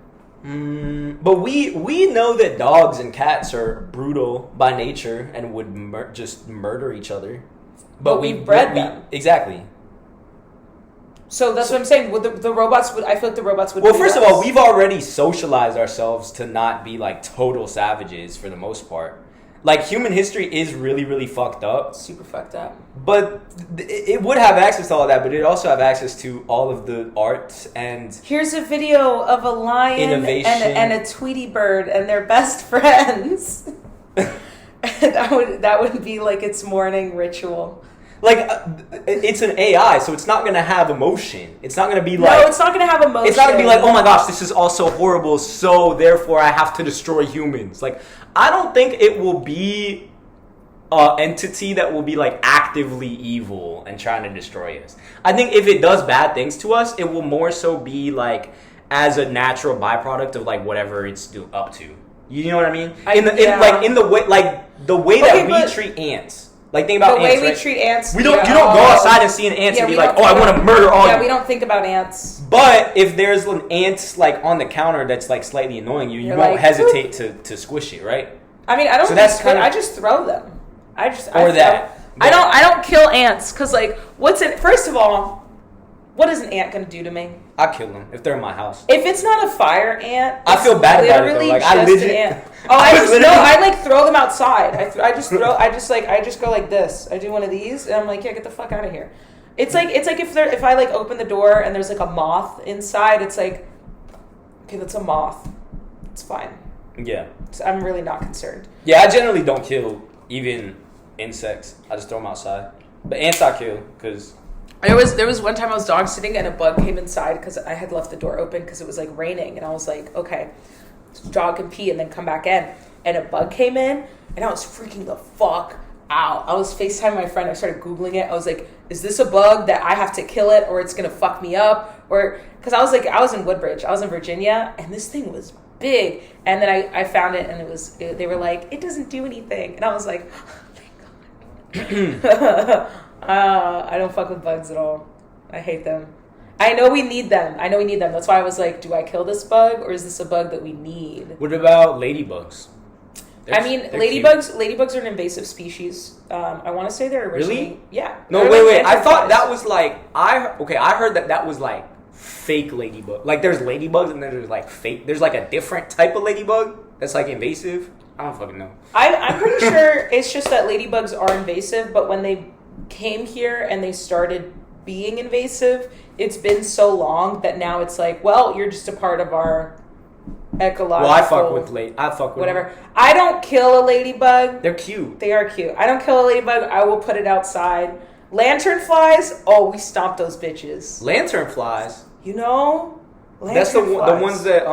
But we know that dogs and cats are brutal by nature and would just murder each other. But we've bred them. Exactly. So that's what I'm saying. The robots would. I feel like the robots would. Well, first of all, we've already socialized ourselves to not be like total savages for the most part. Like, human history is really, really fucked up. Super fucked up. But it would have access to all of that, but it also have access to all of the art and... Here's a video of a lion and a Tweety bird and they're best friends. that would be like its morning ritual. Like, it's an AI, so it's not going to have emotion. It's not going to be like... No, it's not going to have emotion. It's not going to be like, oh my gosh, this is all so horrible, so therefore I have to destroy humans. Like, I don't think it will be an entity that will be, like, actively evil and trying to destroy us. I think if it does bad things to us, it will more so be, like, as a natural byproduct of, like, whatever it's up to. You know what I mean? The way that we treat ants. Like, think about ants, the way we treat ants. You don't go outside and see an ant and be like, oh, I want to murder all you. Yeah, we don't think about ants. But if there's an ant, like, on the counter that's, like, slightly annoying you, you won't hesitate to squish it, right? I mean, I don't I just throw them. I don't kill ants, because, like, first of all, what is an ant going to do to me? I kill them if they're in my house. If it's not a fire ant, I feel bad about it though. Like, I legit. An ant. Oh, I like throw them outside. I just go like this. I do one of these, and I'm like, yeah, get the fuck out of here. It's like if I like open the door and there's like a moth inside, it's like, okay, that's a moth. It's fine. Yeah. So I'm really not concerned. Yeah, I generally don't kill even insects. I just throw them outside. But ants I kill because. There was one time I was dog sitting and a bug came inside because I had left the door open because it was like raining, and I was like, okay, dog can pee and then come back in, and a bug came in and I was freaking the fuck ow. I was FaceTiming my friend. I started Googling it. I was like, is this a bug that I have to kill it or it's going to fuck me up? Or, because I was in Woodbridge. I was in Virginia, and this thing was big. And then I found it, and they were like, it doesn't do anything. And I was like, oh, thank God. I don't fuck with bugs at all. I hate them. I know we need them. That's why I was like, do I kill this bug, or is this a bug that we need? What about ladybugs? Ladybugs are an invasive species. I want to say they're originally... Really? Yeah. No, wait. I thought that was like... I heard that was like fake ladybug. Like, there's ladybugs and then there's like fake... There's like a different type of ladybug that's like invasive. I don't fucking know. I'm pretty sure it's just that ladybugs are invasive, but when they came here and they started being invasive, it's been so long that now it's like, well, you're just a part of our ecological... Well, I fuck with whatever. Them. I don't kill a ladybug. They're cute. They are cute. I don't kill a ladybug. I will put it outside. Lanternflies, oh, we stomp those bitches. Lanternflies? You know? That's the ones that,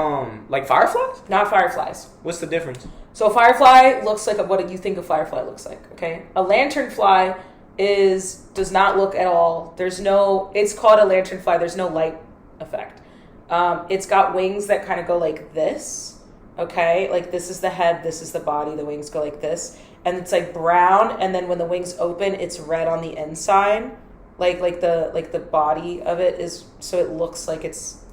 like fireflies? Not fireflies. What's the difference? So a firefly looks like what you think a firefly looks like, okay? A lanternfly does not look at all. It's called a lanternfly. There's no light effect. It's got wings that kind of go like this, okay? Like this is the head, this is the body, the wings go like this. And it's like brown, and then when the wings open, it's red on the inside. Like the body of it is, so it looks like it's...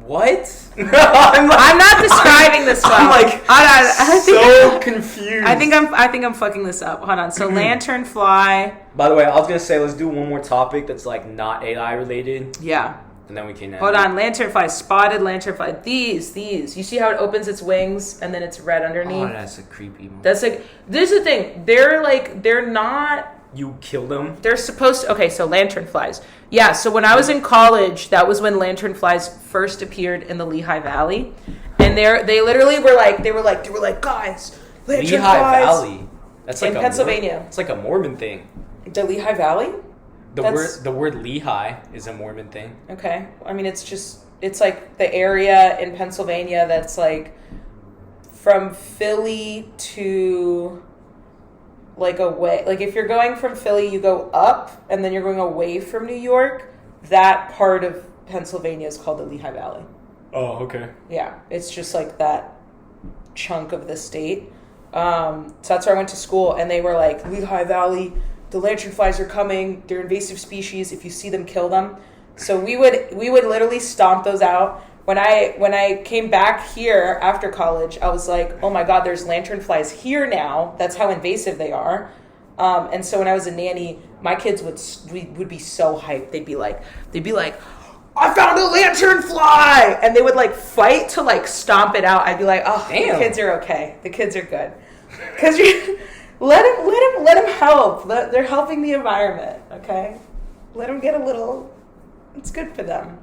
What? I'm not describing this well. I'm so confused. I think I'm fucking this up. Hold on. So lanternfly. By the way, I was gonna say let's do one more topic that's like not AI related. Yeah. And then we can. Hold on. Lanternfly, spotted lanternfly. These. You see how it opens its wings and then it's red underneath? Oh, that's a creepy one. That's like. This is the thing. They're not. You kill them? They're supposed to... Okay, so lanternflies. Yeah, so when I was in college, that was when lanternflies first appeared in the Lehigh Valley. And they literally were like, guys, lanternflies. Lehigh Valley? That's like in Pennsylvania. It's like a Mormon thing. The Lehigh Valley? The word Lehigh is a Mormon thing. Okay. I mean, it's like the area in Pennsylvania that's like from Philly to... like away, like if you're going from Philly, you go up and then you're going away from New York. That part of Pennsylvania is called the Lehigh Valley. Oh, okay. Yeah, it's just like that chunk of the state. So that's where I went to school, and they were like, Lehigh Valley, the lanternflies are coming. They're invasive species. If you see them, kill them. So we would literally stomp those out. When I came back here after college, I was like, oh my God, there's lanternflies here now. That's how invasive they are. And so when I was a nanny, my kids would be so hyped. They'd be like, I found a lanternfly, and they would like fight to like stomp it out. I'd be like, oh, damn. The kids are okay. The kids are good, because let them help. They're helping the environment. Okay, let them get a little. It's good for them.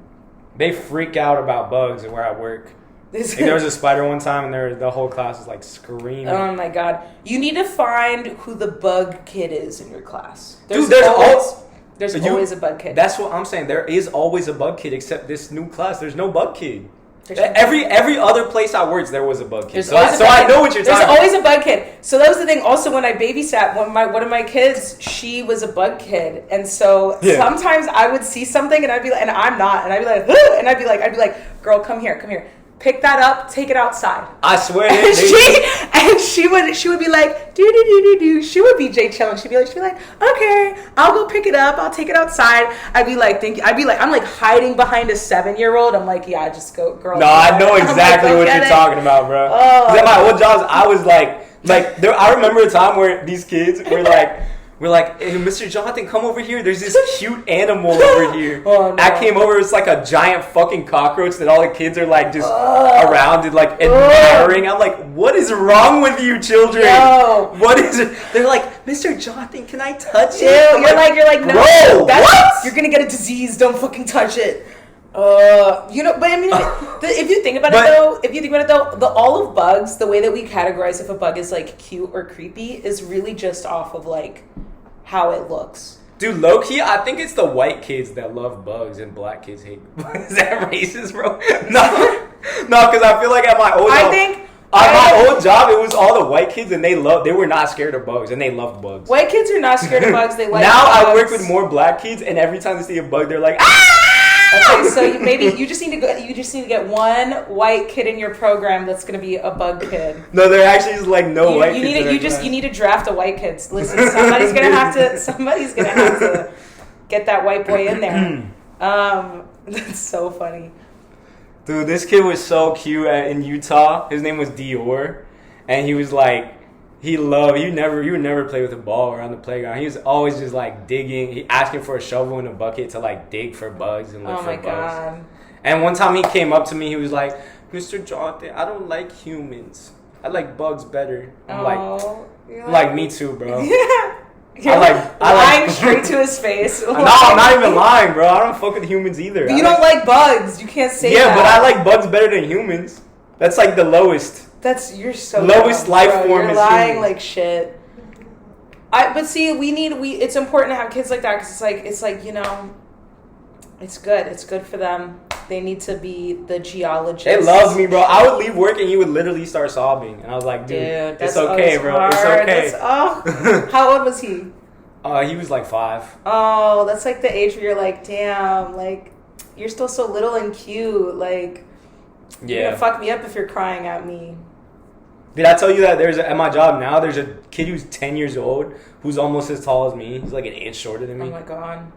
They freak out about bugs where I work. Like there was a spider one time, and the whole class was like screaming. Oh my God! You need to find who the bug kid is in your class. There's always a bug kid. That's what I'm saying. There is always a bug kid, except this new class. There's no bug kid. Every other place I worked, there was a bug kid. So I know what you're talking about. There's always a bug kid. So that was the thing. Also, when I babysat one of my kids, she was a bug kid, and so sometimes I would see something, and I'd be like, and I'm not, and I'd be like, ugh! And I'd be like, girl, come here. Pick that up, take it outside. I swear. And she would be like, do. She would be Jay chilling. She'd be like, okay, I'll go pick it up. I'll take it outside. I'm like hiding behind a 7-year-old. I'm like, yeah, just go, girl. No, I know exactly what you're talking about, bro. Oh, at my old jobs, I was like there. I remember a time where these kids were like. We're like, hey, Mr. Jonathan, come over here. There's this cute animal over here. Oh, no. I came over. It's like a giant fucking cockroach that all the kids are like just around and like admiring. I'm like, what is wrong with you children? No. What is it? They're like, Mr. Jonathan, can I touch it? You're like, no. Bro, what? You're going to get a disease. Don't fucking touch it. But I mean, if you think about it though, the all of bugs, the way that we categorize if a bug is like cute or creepy is really just off of like how it looks. Dude, low key, I think it's the white kids that love bugs and black kids hate bugs. Is that racist, bro? No, because I feel like at my old job, my old job, it was all the white kids, and they were not scared of bugs, and they loved bugs. White kids are not scared of bugs. They like now bugs. I work with more black kids, and every time they see a bug, they're like, ah! Okay, so maybe you just need to go. You just need to get one white kid in your program that's going to be a bug kid. No, there actually is like no white kids. You need to draft a white kid. Listen, somebody's gonna have to get that white boy in there. That's so funny. Dude, this kid was so cute in Utah. His name was Dior, and he was like, he would never play with a ball around the playground. He was always just like digging, asking for a shovel and a bucket to like dig for bugs and look for bugs. Oh my God. And one time he came up to me, he was like, Mr. Jonathan, I don't like humans. I like bugs better. I'm like, me too, bro. Yeah. I lying straight to his face. No, I'm not even lying, bro. I don't fuck with humans either. But you don't like bugs. You can't say that. Yeah, but I like bugs better than humans. That's like the lowest. You're so lowest dumb, life bro. form. You're lying humans. Like shit. But see, it's important to have kids like that because it's like it's good. It's good for them. They need to be the geologists. They loved me, bro. I would leave work and he would literally start sobbing. And I was like, dude it's okay, bro. Hard. It's okay. How old was he? He was like 5. Oh, that's like the age where you're like, damn, like, you're still so little and cute. Like, you're gonna fuck me up if you're crying at me. Did I tell you that at my job now, there's a kid who's 10 years old who's almost as tall as me. He's like an inch shorter than me. Oh my God.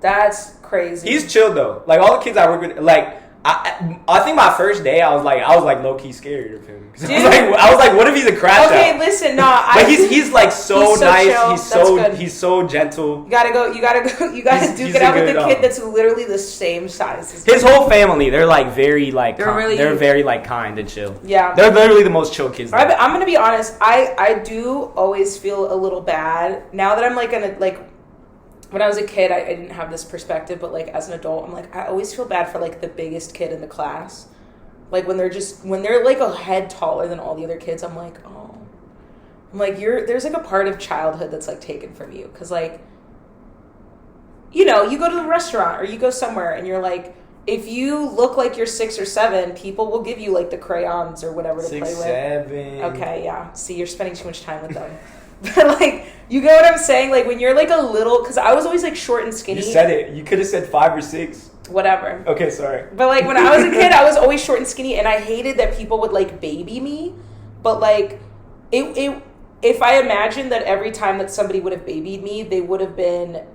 That's crazy. He's chill though. Like all the kids I work with, like I think my first day I was like low key scared of him. I was like, what if he's a crash out? Okay, listen, but he's like so nice. Chill. He's so gentle. You gotta go. You guys do get out with the kid that's literally the same size as his whole family. They're like very like they're very like kind and chill. Yeah, they're literally the most chill kids. I'm gonna be honest. I do always feel a little bad now that I'm like when I was a kid, I didn't have this perspective, but like as an adult, I'm like, I always feel bad for like the biggest kid in the class. Like when they're like a head taller than all the other kids, I'm like, oh. I'm like, there's like a part of childhood that's like taken from you. Cause like, you go to the restaurant or you go somewhere and you're like, if you look like you're 6 or 7, people will give you like the crayons or whatever to play with. 6, 7. Okay, yeah. See, you're spending too much time with them. But like, you get what I'm saying? Like when you're like a little, because I was always like short and skinny. You said it. You could have said 5 or 6. Whatever. Okay, sorry. But like when I was a kid, I was always short and skinny, and I hated that people would like baby me. But like, if I imagined that every time that somebody would have babied me, they would have been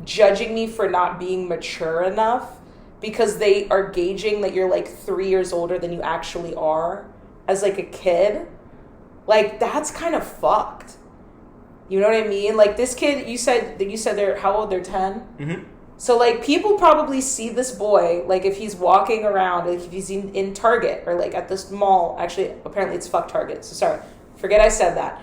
judging me for not being mature enough because they are gauging that you're like 3 years older than you actually are as like a kid. Like that's kind of fucked. You know what I mean? Like this kid, you said they're how old? They're 10? Mm-hmm. So like people probably see this boy, like if he's walking around, like if he's in Target or like at this mall. Actually, apparently it's fuck Target. So sorry, forget I said that.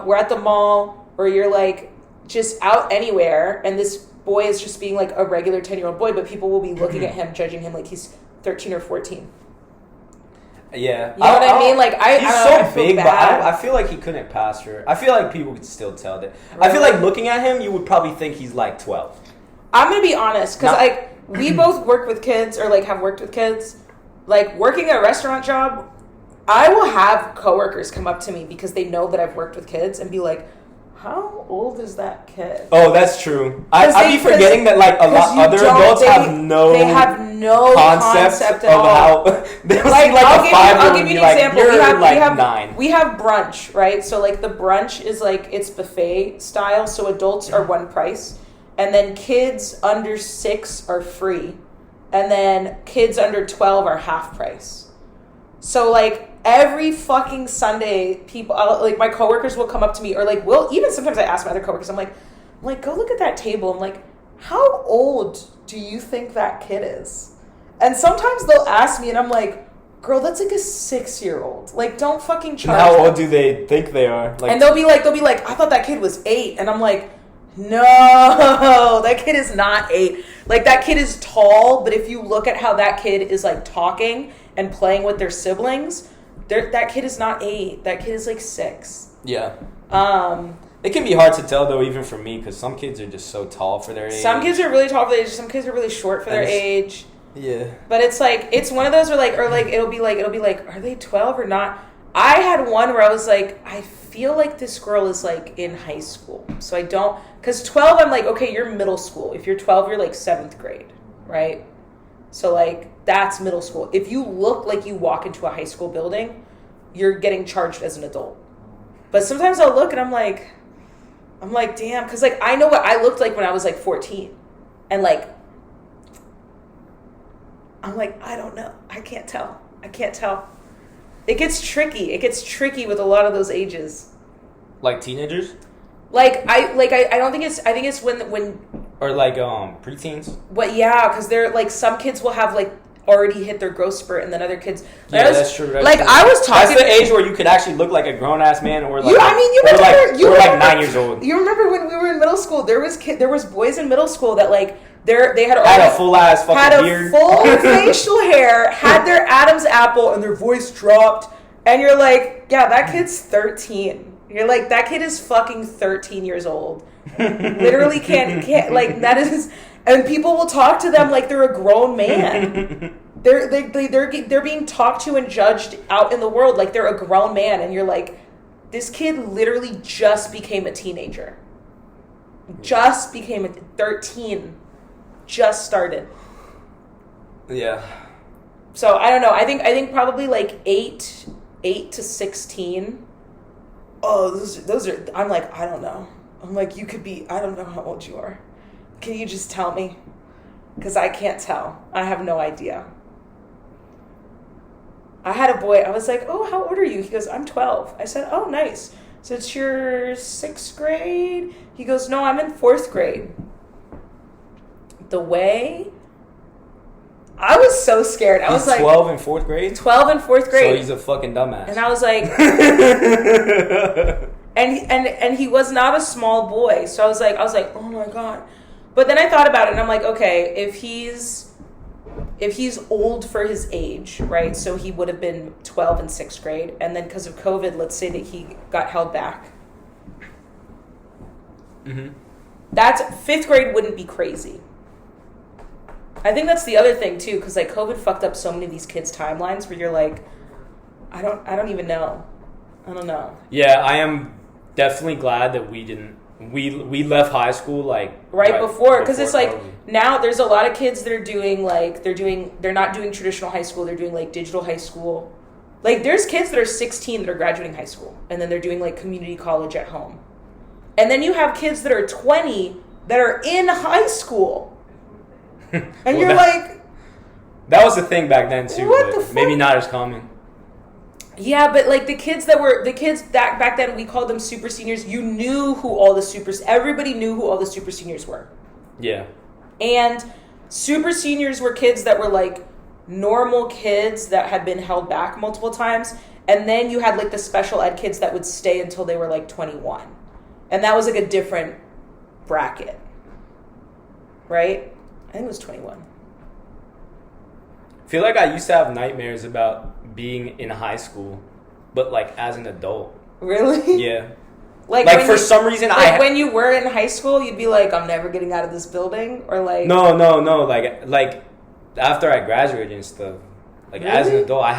We're at the mall or you're like just out anywhere and this boy is just being like a regular 10-year-old boy, but people will be looking at him, judging him like he's 13 or 14. Yeah, you know what I mean. Like he's so big, but I feel like he couldn't pass her. I feel like people could still tell that. Really? I feel like looking at him, you would probably think he's like 12. I'm gonna be honest, because like we both work with kids or like have worked with kids. Like working a restaurant job, I will have coworkers come up to me because they know that I've worked with kids and be like, how old is that kid? Oh, that's true. I'd be forgetting that like a lot other adults have no concept at all. How they like I'll give you an example. We have 9. We have brunch, right? So like the brunch is like it's buffet style, so adults are one price, and then kids under 6 are free, and then kids under 12 are half price. So like every fucking Sunday, people like my coworkers will come up to me, or like even sometimes I ask my other coworkers, I'm like, go look at that table. I'm like, how old do you think that kid is? And sometimes they'll ask me, and I'm like, girl, that's like a 6-year-old. Like, don't fucking charge. How old do they think they are? Like, and they'll be like, I thought that kid was 8, and I'm like, no, that kid is not 8. Like that kid is tall, but if you look at how that kid is like talking and playing with their siblings, that kid is not 8. That kid is like 6. Yeah. It can be hard to tell though, even for me, because some kids are just so tall for their age. Some kids are really tall for their age. Some kids are really short for their age. Yeah. But it's like, it's one of those where it'll be like, are they 12 or not? I had one where I was like, I feel like this girl is like in high school. So I don't, because 12, I'm like, okay, you're middle school. If you're 12, you're like 7th grade, right? So like, that's middle school. If you look like you walk into a high school building, you're getting charged as an adult. But sometimes I'll look and I'm like, damn, because like, I know what I looked like when I was like 14. And like, I'm like, I don't know. I can't tell. It gets tricky with a lot of those ages. Like teenagers? I don't think it's, I think it's when or like preteens? What, yeah, because they're like, some kids will have like already hit their growth spurt, and then other kids. That's true. I was talking. That's the age where you could actually look like a grown ass man, or like you were remember, like 9 years old. You remember when we were in middle school? There was boys in middle school that like they had a full ass fucking beard, full facial hair, had their Adam's apple, and their voice dropped, and you're like, yeah, that kid's 13. You're like, that kid is fucking 13 years old. Literally can't like, that is. And people will talk to them like they're a grown man. They're being talked to and judged out in the world like they're a grown man, and you're like, this kid literally just became a teenager. Just became 13. Just started. Yeah. So I don't know. I think probably like 8 to 16. Oh, those are. I'm like, I don't know. I'm like, you could be. I don't know how old you are. Can you just tell me? Because I can't tell. I have no idea. I had a boy. I was like, oh, how old are you? He goes, I'm 12. I said, oh, nice. So it's your 6th grade? He goes, no, I'm in 4th grade. The way... I was so scared. I was like... 12 in 4th grade? 12 in 4th grade. So he's a fucking dumbass. And I was like... and he was not a small boy. So I was like, oh my God. But then I thought about it, and I'm like, okay, if he's old for his age, right? So he would have been 12 in 6th grade, and then because of COVID, let's say that he got held back. Mm-hmm. That's 5th grade wouldn't be crazy. I think that's the other thing too, because like COVID fucked up so many of these kids' timelines where you're like, I don't even know. I don't know. Yeah, I am definitely glad that we didn't. We left high school like right before, because it's like COVID. Now there's a lot of kids that are doing like they're not doing traditional high school, they're doing like digital high school. Like there's kids that are 16 that are graduating high school, and then they're doing like community college at home. And then you have kids that are 20 that are in high school. And well, you're like, that was the thing back then too, but maybe not as common. Yeah, but like the kids that back then, we called them super seniors. You knew who all the everybody knew who all the super seniors were. Yeah. And super seniors were kids that were like normal kids that had been held back multiple times. And then you had like the special ed kids that would stay until they were like 21. And that was like a different bracket. Right? I think it was 21. I feel like I used to have nightmares about being in high school, but like as an adult. Really? Yeah. Like for some reason, when you were in high school, you'd be like, I'm never getting out of this building, or like. No. Like after I graduated and stuff, like really? As an adult, I've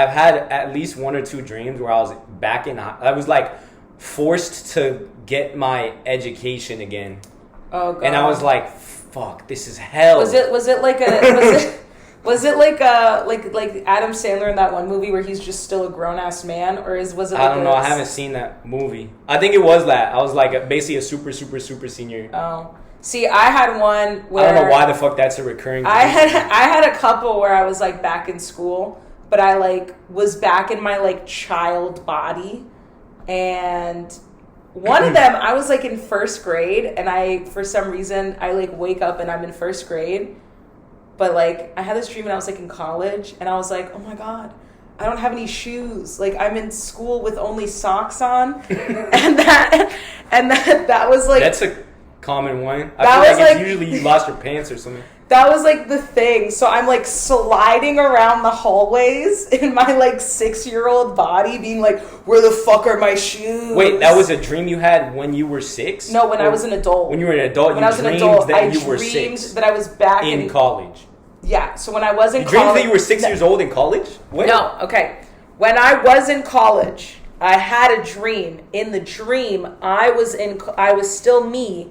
had at least 1 or 2 dreams where I was back in. I was like forced to get my education again. Oh God. And I was like, fuck, this is hell. Was it like a was it like Adam Sandler in that one movie where he's just still a grown ass man, or was it? Like I don't know. I haven't seen that movie. I think it was that. I was like basically a super senior. Oh, see, I had one where I don't know why the fuck that's a recurring. I had a couple where I was like back in school, but I like was back in my like child body, and one of them I was like in 1st grade, and I for some reason I like wake up and I'm in 1st grade. But, like, I had this dream when I was, like, in college, and I was like, oh, my God, I don't have any shoes. Like, I'm in school with only socks on. and that was, like... That's a common one. I feel like it's usually you lost your pants or something. That was, like, the thing. So I'm, like, sliding around the hallways in my, like, 6-year-old body, being like, where the fuck are my shoes? Wait, that was a dream you had when you were 6? No, when I was an adult. When you were an adult, when I was an adult, I dreamed that I was back in college. Yeah, so when I was in You college... dreamed that you were 6 years old in college? What? No, okay. When I was in college, I had a dream. In the dream, I was still me,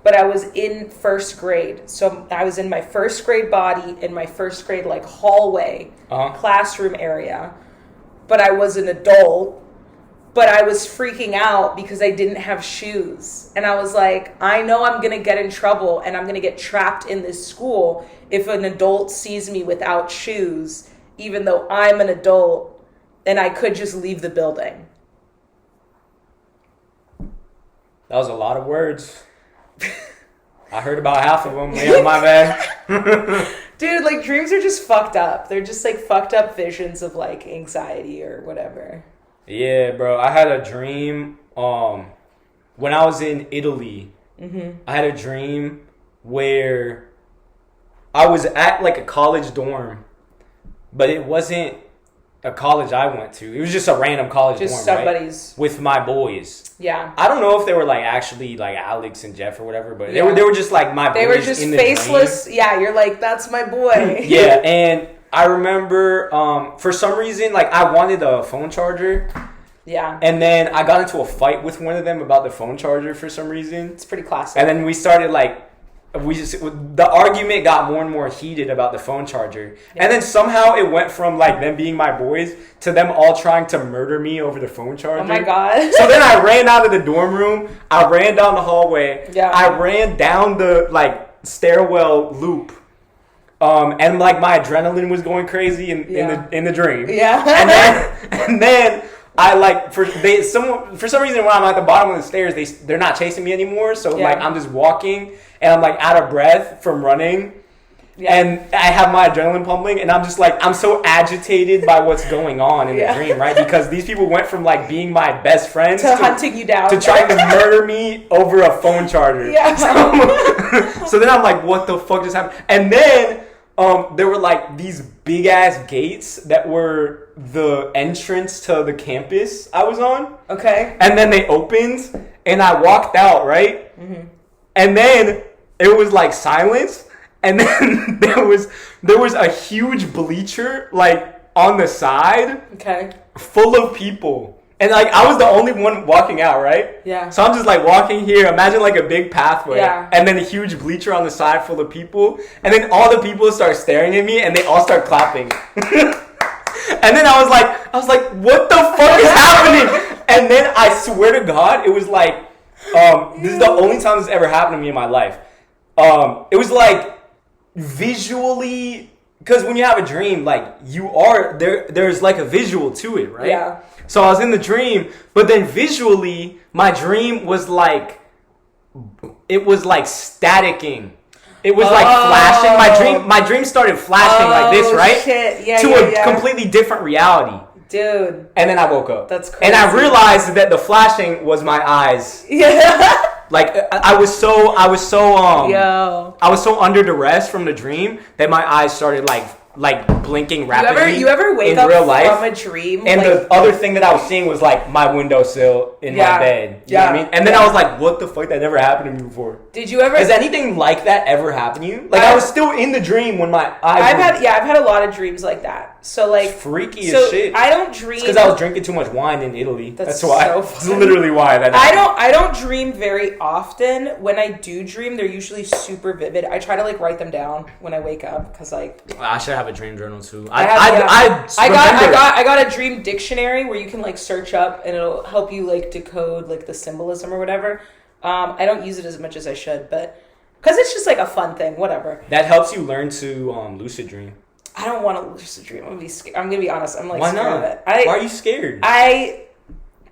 but I was in first grade. So I was in my first grade body, in my first grade like hallway, classroom area. But I was an adult. But I was freaking out because I didn't have shoes. And I was like, I know I'm going to get in trouble and I'm going to get trapped in this school if an adult sees me without shoes, even though I'm an adult and I could just leave the building. That was a lot of words. I heard about half of them. Yeah, my bad. Dude, like dreams are just fucked up. They're just like fucked up visions of like anxiety or whatever. Yeah, bro. I had a dream when I was in Italy. I had a dream where I was at like a college dorm, but it wasn't a college I went to. It was just a random college dorm, somebody's right? With my boys. Yeah. I don't know if they were like actually like Alex and Jeff or whatever, but they were just like my boys. They were just in the faceless. dream. Yeah, you're like, that's my boy. Yeah, and I remember for some reason, like, I wanted a phone charger. Yeah. And then I got into a fight with one of them about the phone charger for some reason. It's pretty classic. And then we started, like, the argument got more and more heated about the phone charger. Yeah. And then somehow it went from, like, them being my boys to them all trying to murder me over the phone charger. Oh, my God. So then I ran out of the dorm room. I ran down the hallway. Yeah. I ran down the, like, stairwell loop. And like my adrenaline was going crazy in the dream. Yeah. And then I like for some reason when I'm at the bottom of the stairs they're not chasing me anymore. So like I'm just walking and I'm like out of breath from running. Yeah. And I have my adrenaline pumping and I'm just like I'm so agitated by what's going on in the dream, right? Because these people went from like being my best friends to hunting you down to trying to murder me over a phone charger. Yeah. So then I'm like, what the fuck just happened? And then there were like these big ass gates that were the entrance to the campus I was on. Okay. And then they opened and I walked out, right? Mm-hmm. And then it was like silence. And then there was a huge bleacher like on the side. Okay. Full of people. And like I was the only one walking out, right? Yeah. So I'm just like walking here. Imagine like a big pathway. Yeah. And then a huge bleacher on the side full of people. And then all the people start staring at me and they all start clapping. And then I was like, what the fuck is happening? And then I swear to God, it was like, this is the only time this ever happened to me in my life. It was like visually, because when you have a dream, like you are there's like a visual to it, right? Yeah. So I was in the dream, but then visually, my dream was like, it was like staticking. It was like flashing. My dream started flashing like this, right? Shit. Yeah, to a completely different reality. Dude. And then I woke up. That's crazy. And I realized that the flashing was my eyes. Yeah. Like I was so I was so under duress from the dream that my eyes started like blinking rapidly. You ever wake in up real life? from a dream? And the other thing that I was seeing was like my windowsill in my bed. You know what I mean? And then I was like, what the fuck? That never happened to me before. Did you ever? Has anything like that ever happened to you? Like I was still in the dream when my eyes. I've had a lot of dreams like that. So like it's freaky as shit. I don't dream because I was drinking too much wine in Italy. That's why. So That's literally why that happened. I don't dream very often. When I do dream, they're usually super vivid. I try to like write them down when I wake up because like I should have a dream journal too. I got a dream dictionary where you can like search up and it'll help you like decode like the symbolism or whatever. I don't use it as much as I should, but because it's just like a fun thing, whatever. That helps you learn to lucid dream. I don't want to lucid dream. I'm gonna be honest. I'm like why scared not? of it. Why are you scared?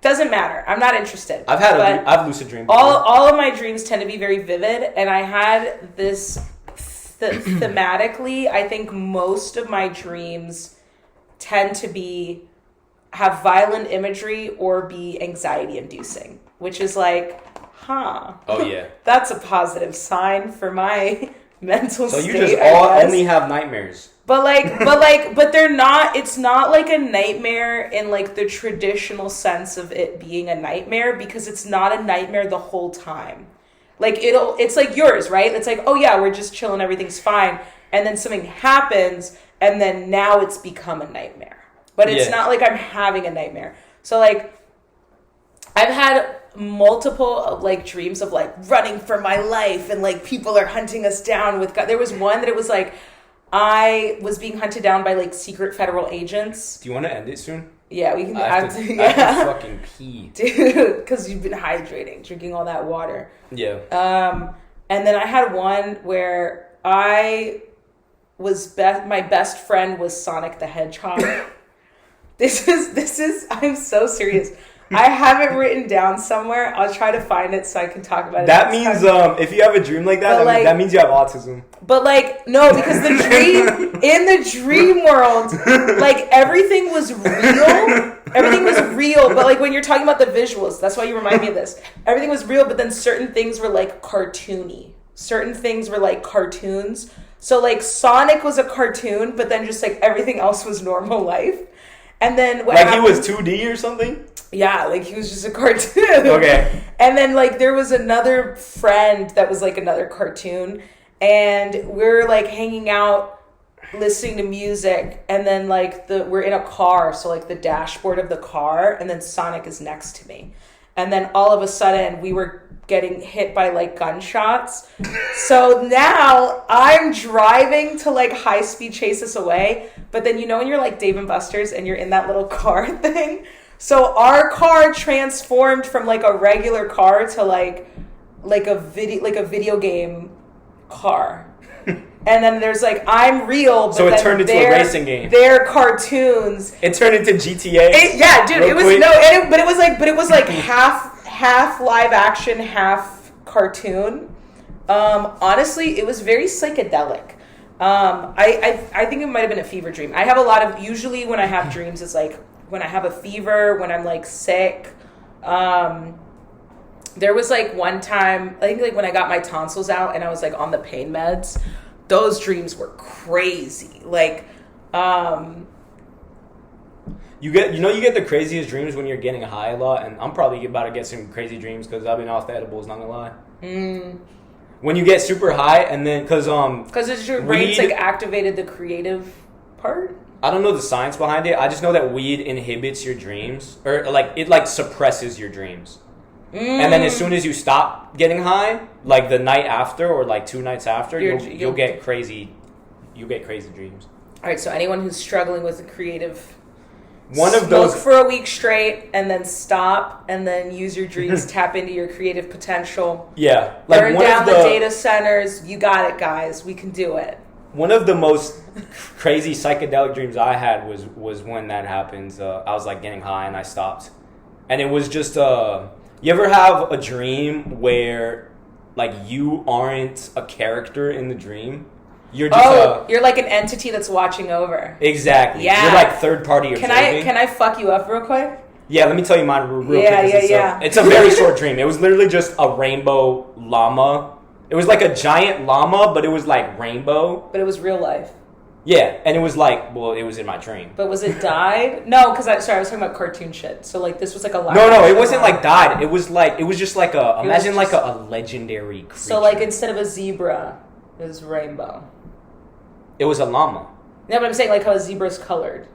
Doesn't matter. I'm not interested. I've lucid dreamed. All of my dreams tend to be very vivid, and I had this thematically. I think most of my dreams tend to have violent imagery or be anxiety inducing, which is like, huh? Oh yeah, that's a positive sign for my mental state. So you just only have nightmares. But they're not, it's not like a nightmare in like the traditional sense of it being a nightmare because it's not a nightmare the whole time. Like it's like yours, right? It's like, oh yeah, we're just chilling, everything's fine. and then something happens, and then now it's become a nightmare. But it's not like I'm having a nightmare. So like, I've had multiple like dreams of like running for my life, and like people are hunting us down with God. There was one that it was like I was being hunted down by like secret federal agents. Do you want to end it soon? Yeah, we can. I have to fucking pee, dude, because you've been hydrating, drinking all that water. Yeah. And then I had one where I was my best friend was Sonic the Hedgehog. This is. I'm so serious. I have it written down somewhere. I'll try to find it so I can talk about it. That means if you have a dream like that, that means you have autism. But like, no, because the dream in the dream world, like everything was real. Everything was real, but like when you're talking about the visuals, that's why you remind me of this. Everything was real, but then certain things were like cartoony. Certain things were like cartoons. So like Sonic was a cartoon, but then just like everything else was normal life. And then what happened, he was 2D or something? Yeah, like he was just a cartoon. Okay. And then like there was another friend that was like another cartoon, and we're like hanging out listening to music, and then like we're in a car, so like the dashboard of the car, and then Sonic is next to me. And then all of a sudden we were getting hit by like gunshots. So now I'm driving to like high speed chase us away. But then when you're like Dave and Buster's and you're in that little car thing. So our car transformed from like a regular car to like a video game car. And then there's like, I'm real, but so it turned into a racing game. They're cartoons. It turned into GTA. Yeah, dude. It was but it was like half live action, half cartoon. Honestly, it was very psychedelic. I think it might have been a fever dream. I have a lot of, usually when I have dreams, it's like when I have a fever, when I'm like sick. There was like one time, I think like when I got my tonsils out and I was like on the pain meds, those dreams were crazy. Like, you get the craziest dreams when you're getting high a lot, and I'm probably about to get some crazy dreams because I've been off the edibles, not gonna lie. When you get super high, and then because it's your brain's like activated the creative part. I don't know the science behind it. I just know that weed inhibits your dreams, or like it like suppresses your dreams. And then as soon as you stop getting high, like the night after or like 2 nights after, you'll get crazy. You get crazy dreams. All right, so anyone who's struggling with a creative, smoke for a week straight and then stop and then use your dreams, tap into your creative potential. Yeah, like burn down the data centers. You got it, guys. We can do it. One of the most crazy psychedelic dreams I had was when that happened. I was like getting high and I stopped, and it was just you ever have a dream where like you aren't a character in the dream? You're just you're like an entity that's watching over. Exactly. Yeah. You're like third party observing. Can I fuck you up real quick? Yeah, let me tell you mine real quick. Yeah. It's a very short dream. It was literally just a rainbow llama. It was like a giant llama, but it was like rainbow. But it was real life. Yeah, and it was like, well, it was in my dream. But was it dyed? No, because I was talking about cartoon shit. So like this was like a live. No, it wasn't like dyed. It was just like a legendary creature. So like instead of a zebra, it was rainbow. It was a llama. No, but I'm saying like how a zebra's colored.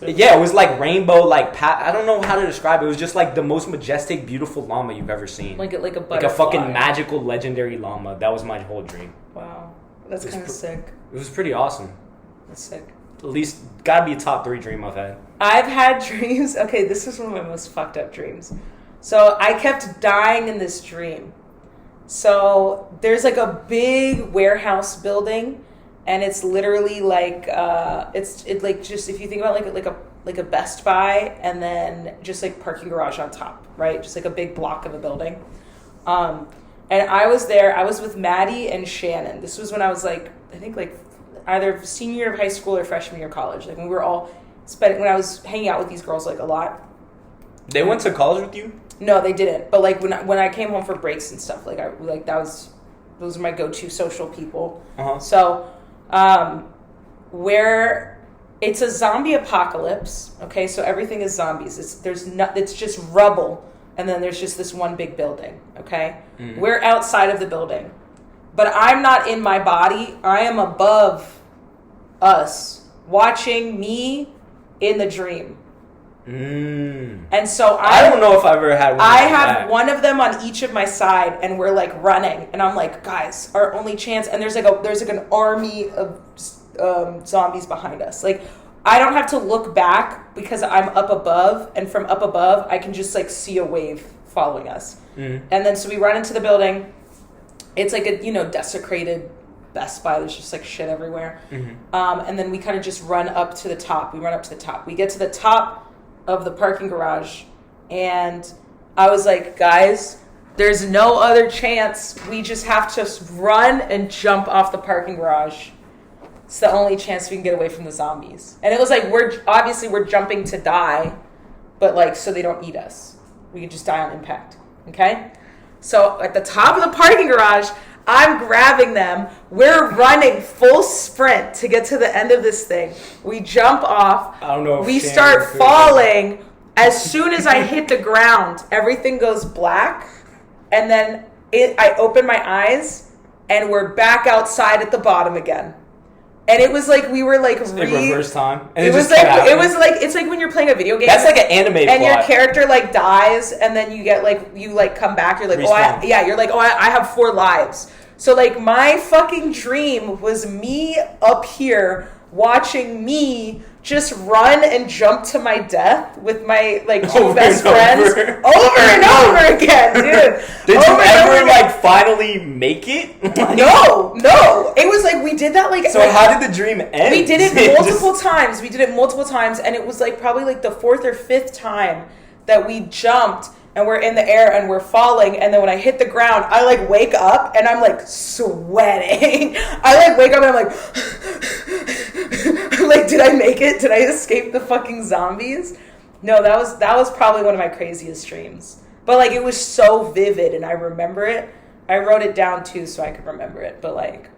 Yeah, it was like rainbow, like I don't know how to describe it. It was just like the most majestic, beautiful llama you've ever seen. Like a butterfly. Like a fucking magical, legendary llama. That was my whole dream. Wow, that's kind of sick. It was pretty awesome. That's sick. At least gotta be a top 3 dream I've had. I've had dreams. Okay, this is one of my most fucked up dreams. So I kept dying in this dream. So there's like a big warehouse building. And it's literally like it's like just if you think about like a Best Buy and then just like parking garage on top, right? Just like a big block of a building. And I was there. I was with Maddie and Shannon. This was when I was like I think like either senior year of high school or freshman year of college. Like when we were all when I was hanging out with these girls like a lot. They went to college with you? No, they didn't. But like when I came home for breaks and stuff, like those are my go-to social people. Uh-huh. So. Where it's a zombie apocalypse, okay, so everything is zombies. It's just rubble, and then there's just this one big building, okay? Mm-hmm. We're outside of the building, but I'm not in my body. I am above us watching me in the dream. And so I don't know if I've ever had one. I have one of them on each of my side, and we're like running, and I'm like, guys, our only chance. And there's like an army of zombies behind us. Like, I don't have to look back because I'm up above, and from up above, I can just like see a wave following us. And then so we run into the building. It's like a desecrated Best Buy. There's just like shit everywhere. And then we kind of just run up to the top. We get to the top of the parking garage, and I was like, guys, there's no other chance. We just have to run and jump off the parking garage. It's the only chance we can get away from the zombies. And it was like, we're jumping to die, but like, so they don't eat us. We could just die on impact. Okay? So at the top of the parking garage, I'm grabbing them. We're running full sprint to get to the end of this thing. We jump off. I don't know. We start falling. As soon as I hit the ground, everything goes black. And then I open my eyes, and we're back outside at the bottom again. And it was like we were like reverse time. And it's like when you're playing a video game. That's like an anime and your character like dies, and then you get like you come back. You're like, I have 4 lives. So like my fucking dream was me up here watching me just run and jump to my death with my like 2 best friends over and over again, dude. Did you ever like finally make it? No. It was like we did that like. So how did the dream end? We did it multiple times, and it was like probably like the 4th or 5th time that we jumped. And we're in the air and we're falling. And then when I hit the ground, I like wake up and I'm like sweating. I like wake up and I'm like, did I make it? Did I escape the fucking zombies? No, that was probably one of my craziest dreams. But like, it was so vivid and I remember it. I wrote it down too so I could remember it. But like,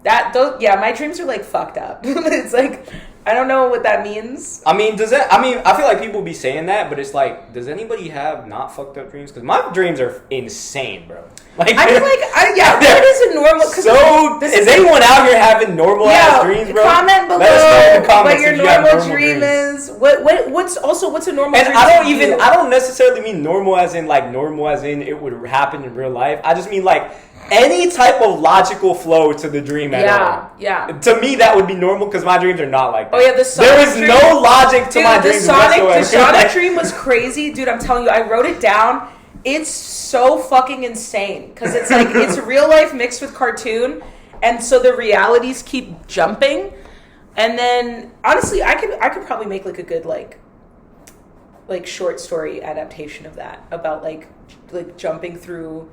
my dreams are like fucked up. It's like, I don't know what that means. I feel like people be saying that, but it's like, does anybody have not fucked up dreams? Because my dreams are insane, bro. Like, I mean, what is a normal? So, is anyone out here having normal ass dreams, bro? Comment below. Let us know in the comments what your normal dream is. What's a normal? And dream I don't necessarily mean normal as in it would happen in real life. I just mean like any type of logical flow to the dream at all. Yeah. To me, that would be normal because my dreams are not like that. Oh yeah, there is no logic to my dreams whatsoever. The Sonic dream was crazy, dude. I'm telling you, I wrote it down. It's so fucking insane because it's like it's real life mixed with cartoon, and so the realities keep jumping. And then honestly, I could probably make like a good like short story adaptation of that about like jumping through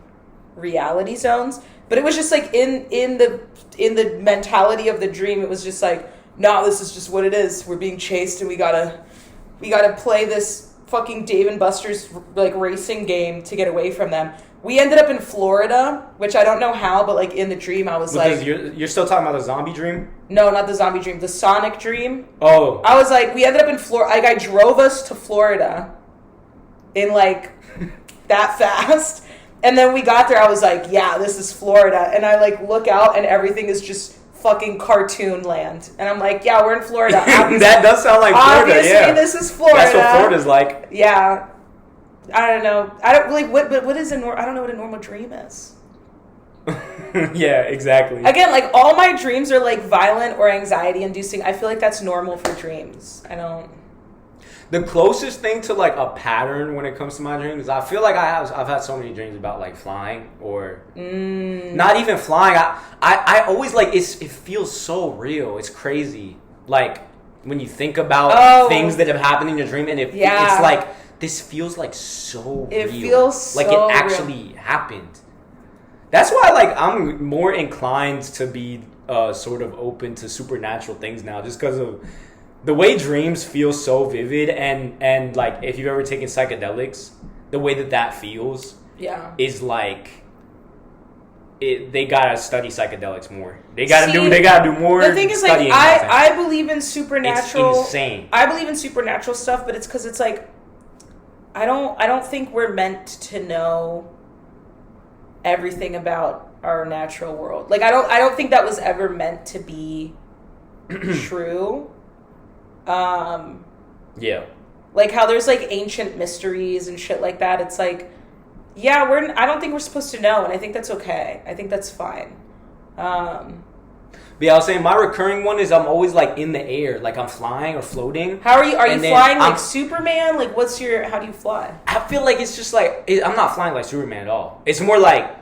reality zones. But it was just like in the mentality of the dream, it was just like, no, this is just what it is. We're being chased and we gotta play this fucking Dave and Buster's like racing game to get away from them. We ended up in Florida, which I don't know how, but like in the dream I was because you're still talking about the zombie dream? No, not the zombie dream, the Sonic dream. Oh. I was like, we ended up in Florida. Like I drove us to Florida in like that fast. And then we got there, I was like, yeah, this is Florida. And I like look out and everything is just fucking cartoon land. And I'm like, yeah, we're in Florida. That does sound like Florida, obviously, yeah. This is Florida. That's what Florida's like. Yeah. I don't know. I don't like what is I don't know what a normal dream is. Yeah, exactly. Again, like all my dreams are like violent or anxiety inducing. I feel like that's normal for dreams. I don't. The closest thing to like a pattern when it comes to my dreams, I feel like I've had so many dreams about like flying or not even flying. I always like it feels so real. It's crazy. Like when you think about things that have happened in your dream, and it's like this feels like so it real. Feels so like it actually happened. That's why like I'm more inclined to be sort of open to supernatural things now, just because of the way dreams feel so vivid, and like if you've ever taken psychedelics, the way that feels is like they gotta study psychedelics more. They gotta do more. The thing is, like I believe in supernatural. It's insane. I believe in supernatural stuff, but it's because it's like I don't think we're meant to know everything about our natural world. Like I don't think that was ever meant to be true. Yeah. Like how there's like ancient mysteries and shit like that. It's like, yeah, I don't think we're supposed to know, and I think that's okay. I think that's fine. But yeah, I was saying my recurring one is I'm always like in the air, like I'm flying or floating. How are you? Are you flying like Superman? Like how do you fly? I feel like it's just like I'm not flying like Superman at all. It's more like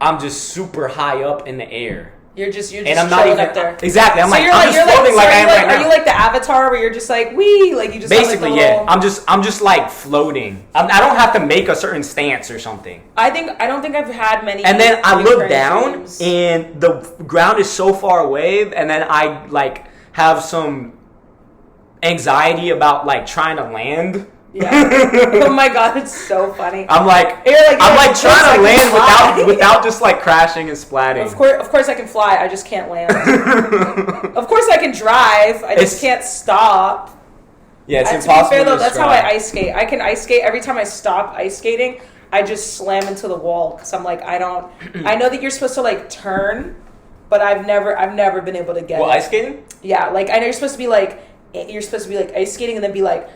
I'm just super high up in the air. You're just and I'm not even up there. Exactly. I'm so I'm just floating like I am right now. Are you like the Avatar where you're just like wee, like you just basically have, like, yeah. I'm just like floating. I don't have to make a certain stance or something. I don't think I've had many. And then I look down and the ground is so far away, and then I like have some anxiety about like trying to land. Yeah. Oh my god, it's so funny. I'm like trying to land without just like crashing and splatting. Of course I can fly. I just can't land. Of course I can drive. I just can't stop. Yeah, it's impossible. To be fair though, that's how I ice skate. I can ice skate. Every time I stop ice skating, I just slam into the wall because I'm like I know that you're supposed to like turn, but I've never been able to get it. Ice skating? Yeah, like I know you're supposed to be like ice skating and then be like.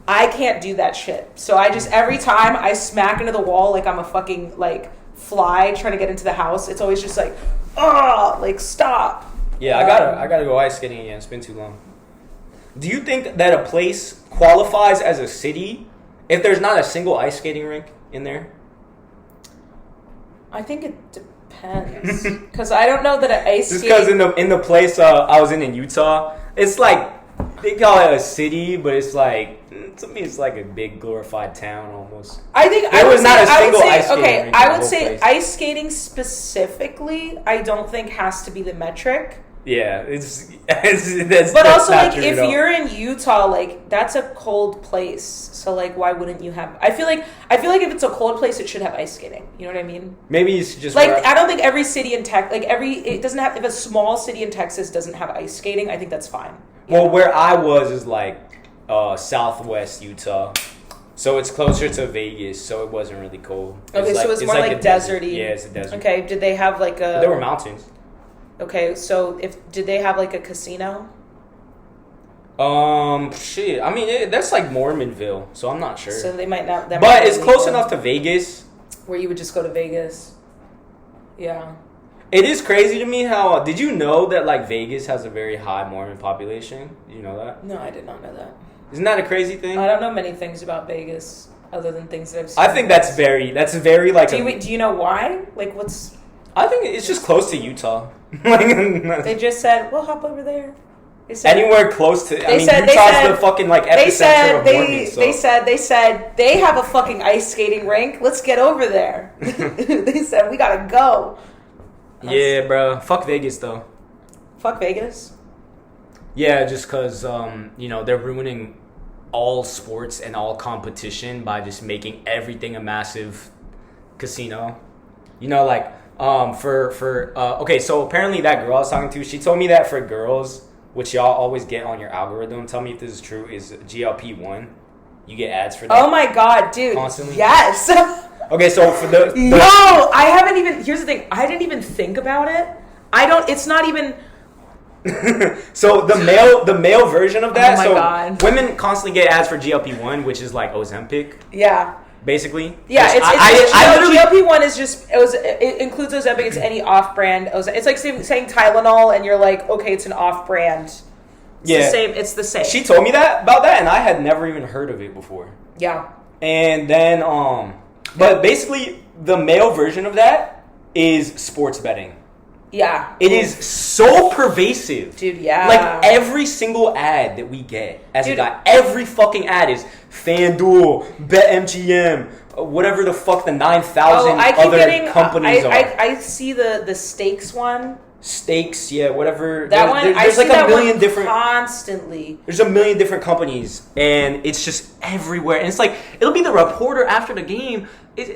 I can't do that shit. So I just, every time I smack into the wall like I'm a fucking, like, fly trying to get into the house, it's always just like, like, stop. Yeah, I gotta go ice skating again. It's been too long. Do you think that a place qualifies as a city if there's not a single ice skating rink in there? I think it depends. Because I don't know that an ice skating... Just because in the place I was in Utah, it's like, they call it a city, but it's like... To me, it's like a big glorified town almost. I think there was not a single ice skating rink. I would say ice skating specifically, I don't think has to be the metric. Yeah, but also like if you're in Utah, like that's a cold place, so like why wouldn't you have? I feel like if it's a cold place, it should have ice skating. You know what I mean? Maybe it's just like I don't think every city in it doesn't have. If a small city in Texas doesn't have ice skating, I think that's fine. Well, where I was is like. Southwest Utah, so it's closer to Vegas, so it wasn't really cold. Okay, so it's more like deserty. Yeah, it's a desert. Okay, did they have like a? There were mountains. Okay, so did they have like a casino? Shit. I mean, that's like Mormonville, so I'm not sure. So they might not. But it's close enough to Vegas, where you would just go to Vegas. Yeah. It is crazy to me how. Did you know that like Vegas has a very high Mormon population? Did you know that? No, I did not know that. Isn't that a crazy thing? I don't know many things about Vegas other than things that I've seen. I think that's very like. Do you know why? Like, what's? I think it's just close to Utah. They just said, "We'll hop over there." They said, anywhere close to. Utah's the fucking like epicenter of Mormon. So. They said they have a fucking ice skating rink. Let's get over there. They said we gotta go. Yeah, bro. Fuck Vegas though. Fuck Vegas. Yeah, just because they're ruining all sports and all competition by just making everything a massive casino. Okay, so apparently that girl I was talking to, she told me that for girls, which y'all always get on your algorithm, tell me if this is true, is GLP-1. You get ads for that. Oh my god, dude. Constantly? Yes. Okay, so for the No, I haven't even, here's the thing, I didn't even think about it. It's not even... So the male version of that, God. Women constantly get ads for GLP-1, which is like Ozempic. Yeah. Basically. Yeah, GLP-1 is just, it includes Ozempic, it's any off-brand. It's like saying Tylenol and you're like, okay, it's an off-brand. It's the same. She told me about that and I had never even heard of it before. Yeah. And then, but basically the male version of that is sports betting. Yeah. It is so pervasive. Dude, yeah. Like, every single ad that we get as a guy, every fucking ad is FanDuel, BetMGM, whatever the fuck the 9,000 other companies are. I see the stakes one. Stakes, yeah, whatever. That one, there's like a million different... constantly. There's a million different companies, and it's just everywhere. And it's like, it'll be the reporter after the game.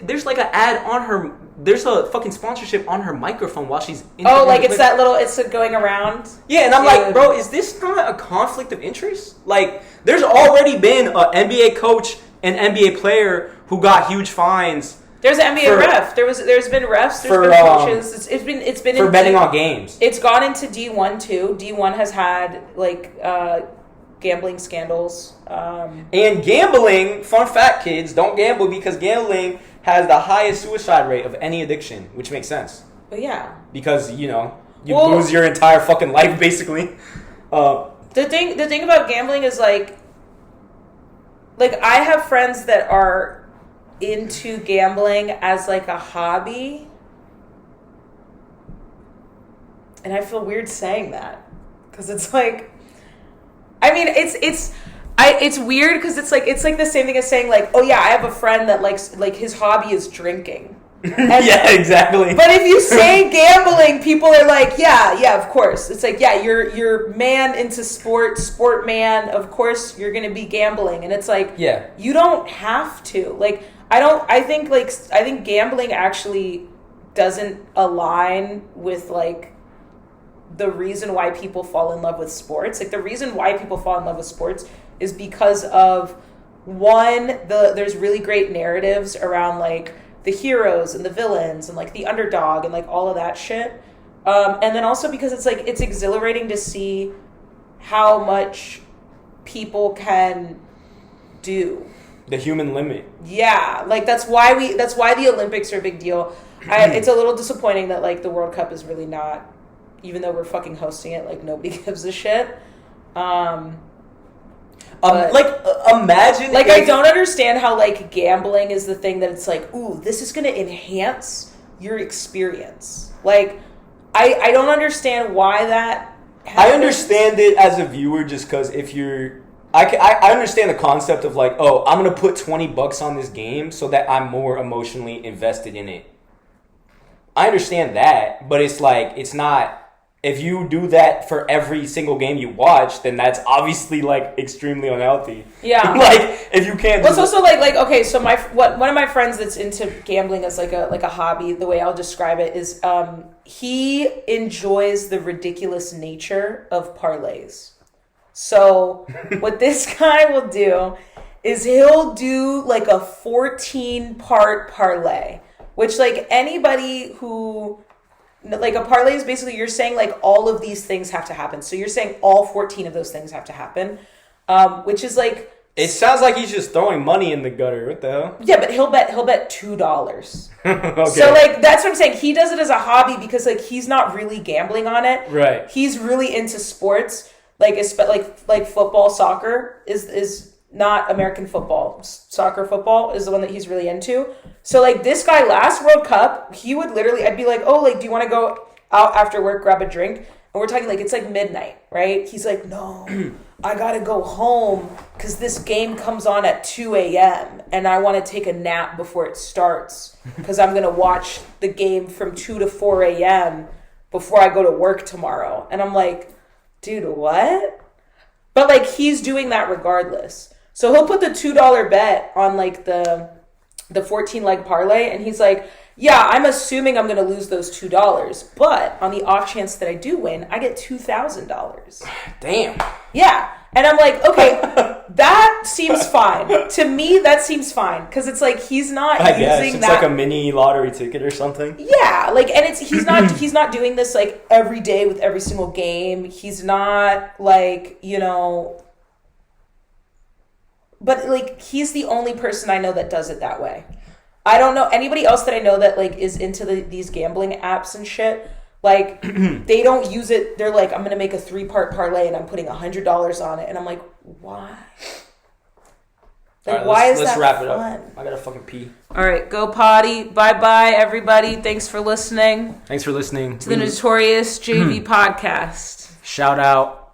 There's like an ad on her... There's a fucking sponsorship on her microphone while she's... it's going around? Yeah, and I'm like, bro, is this not a conflict of interest? Like, there's already been an NBA coach and NBA player who got huge fines There's an NBA ref. There's been refs. There's been coaches. It's been for betting on games. It's gone into D1 too. D1 has had like gambling scandals. And gambling. Fun fact, kids, don't gamble because gambling has the highest suicide rate of any addiction, which makes sense. But yeah, because you lose your entire fucking life basically. The thing about gambling is like I have friends that are into gambling as like a hobby, and I feel weird saying that because it's like, I mean, it's weird because it's like the same thing as saying like, oh yeah, I have a friend that likes like his hobby is drinking. Yeah, exactly. But if you say gambling, people are like, yeah, of course. It's like, yeah, you're man into sport man. Of course, you're gonna be gambling, and it's like, yeah, you don't have to. Like, I think gambling actually doesn't align with like the reason why people fall in love with sports. Like the reason why people fall in love with sports is because of one, there's really great narratives around like the heroes and the villains and like the underdog and like all of that shit. And then also because it's like, it's exhilarating to see how much people can do. The human limit. Yeah. Like that's why the Olympics are a big deal. It's a little disappointing that like the World Cup is really not, even though we're fucking hosting it, like nobody gives a shit. Imagine like I don't understand how like gambling is the thing that it's like, ooh, this is going to enhance your experience. Like I don't understand why that happens. I understand it as a viewer just because if you're I understand the concept of like, oh, I'm going to put $20 on this game so that I'm more emotionally invested in it. I understand that, but it's like, it's not. If you do that for every single game you watch, then that's obviously like extremely unhealthy. Yeah. Like if you can't. Well, it's also like okay, so one of my friends that's into gambling as like a hobby. The way I'll describe it is, he enjoys the ridiculous nature of parlays. So what this guy will do is he'll do like a 14-part parlay, which like anybody who. Like a parlay is basically you're saying like all of these things have to happen. So you're saying all 14 of those things have to happen, which is like. It sounds like he's just throwing money in the gutter. What the hell? Yeah, but he'll bet $2. Okay. So like that's what I'm saying. He does it as a hobby because like he's not really gambling on it. Right. He's really into sports, like football, soccer is not American football. Soccer football is the one that he's really into. So like this guy last World Cup, he would literally, I'd be like, oh, like, do you want to go out after work, grab a drink? And we're talking like, it's like midnight, right? He's like, no, I got to go home because this game comes on at 2 a.m. and I want to take a nap before it starts because I'm going to watch the game from 2 to 4 a.m. before I go to work tomorrow. And I'm like, dude, what? But like, he's doing that regardless. So he'll put the $2 bet on like the 14-leg parlay, and he's like, yeah, I'm assuming I'm going to lose those $2, but on the off chance that I do win, I get $2,000. Damn. Yeah. And I'm like, okay, that seems fine. To me, that seems fine because it's like he's not I guess. using it's that. Like a mini lottery ticket or something. Yeah, like, and he's not doing this like every day with every single game. He's not like, but like he's the only person I know that does it that way. I don't know anybody else that I know that like is into these gambling apps and shit. Like they don't use it. They're like, I'm gonna make a 3-part parlay and I'm putting $100 on it, and I'm like, why? Like, why is that fun? Let's wrap it up. I gotta fucking pee. All right, go potty. Bye everybody. Thanks for listening. Thanks for listening to the Notorious JV podcast. Shout out.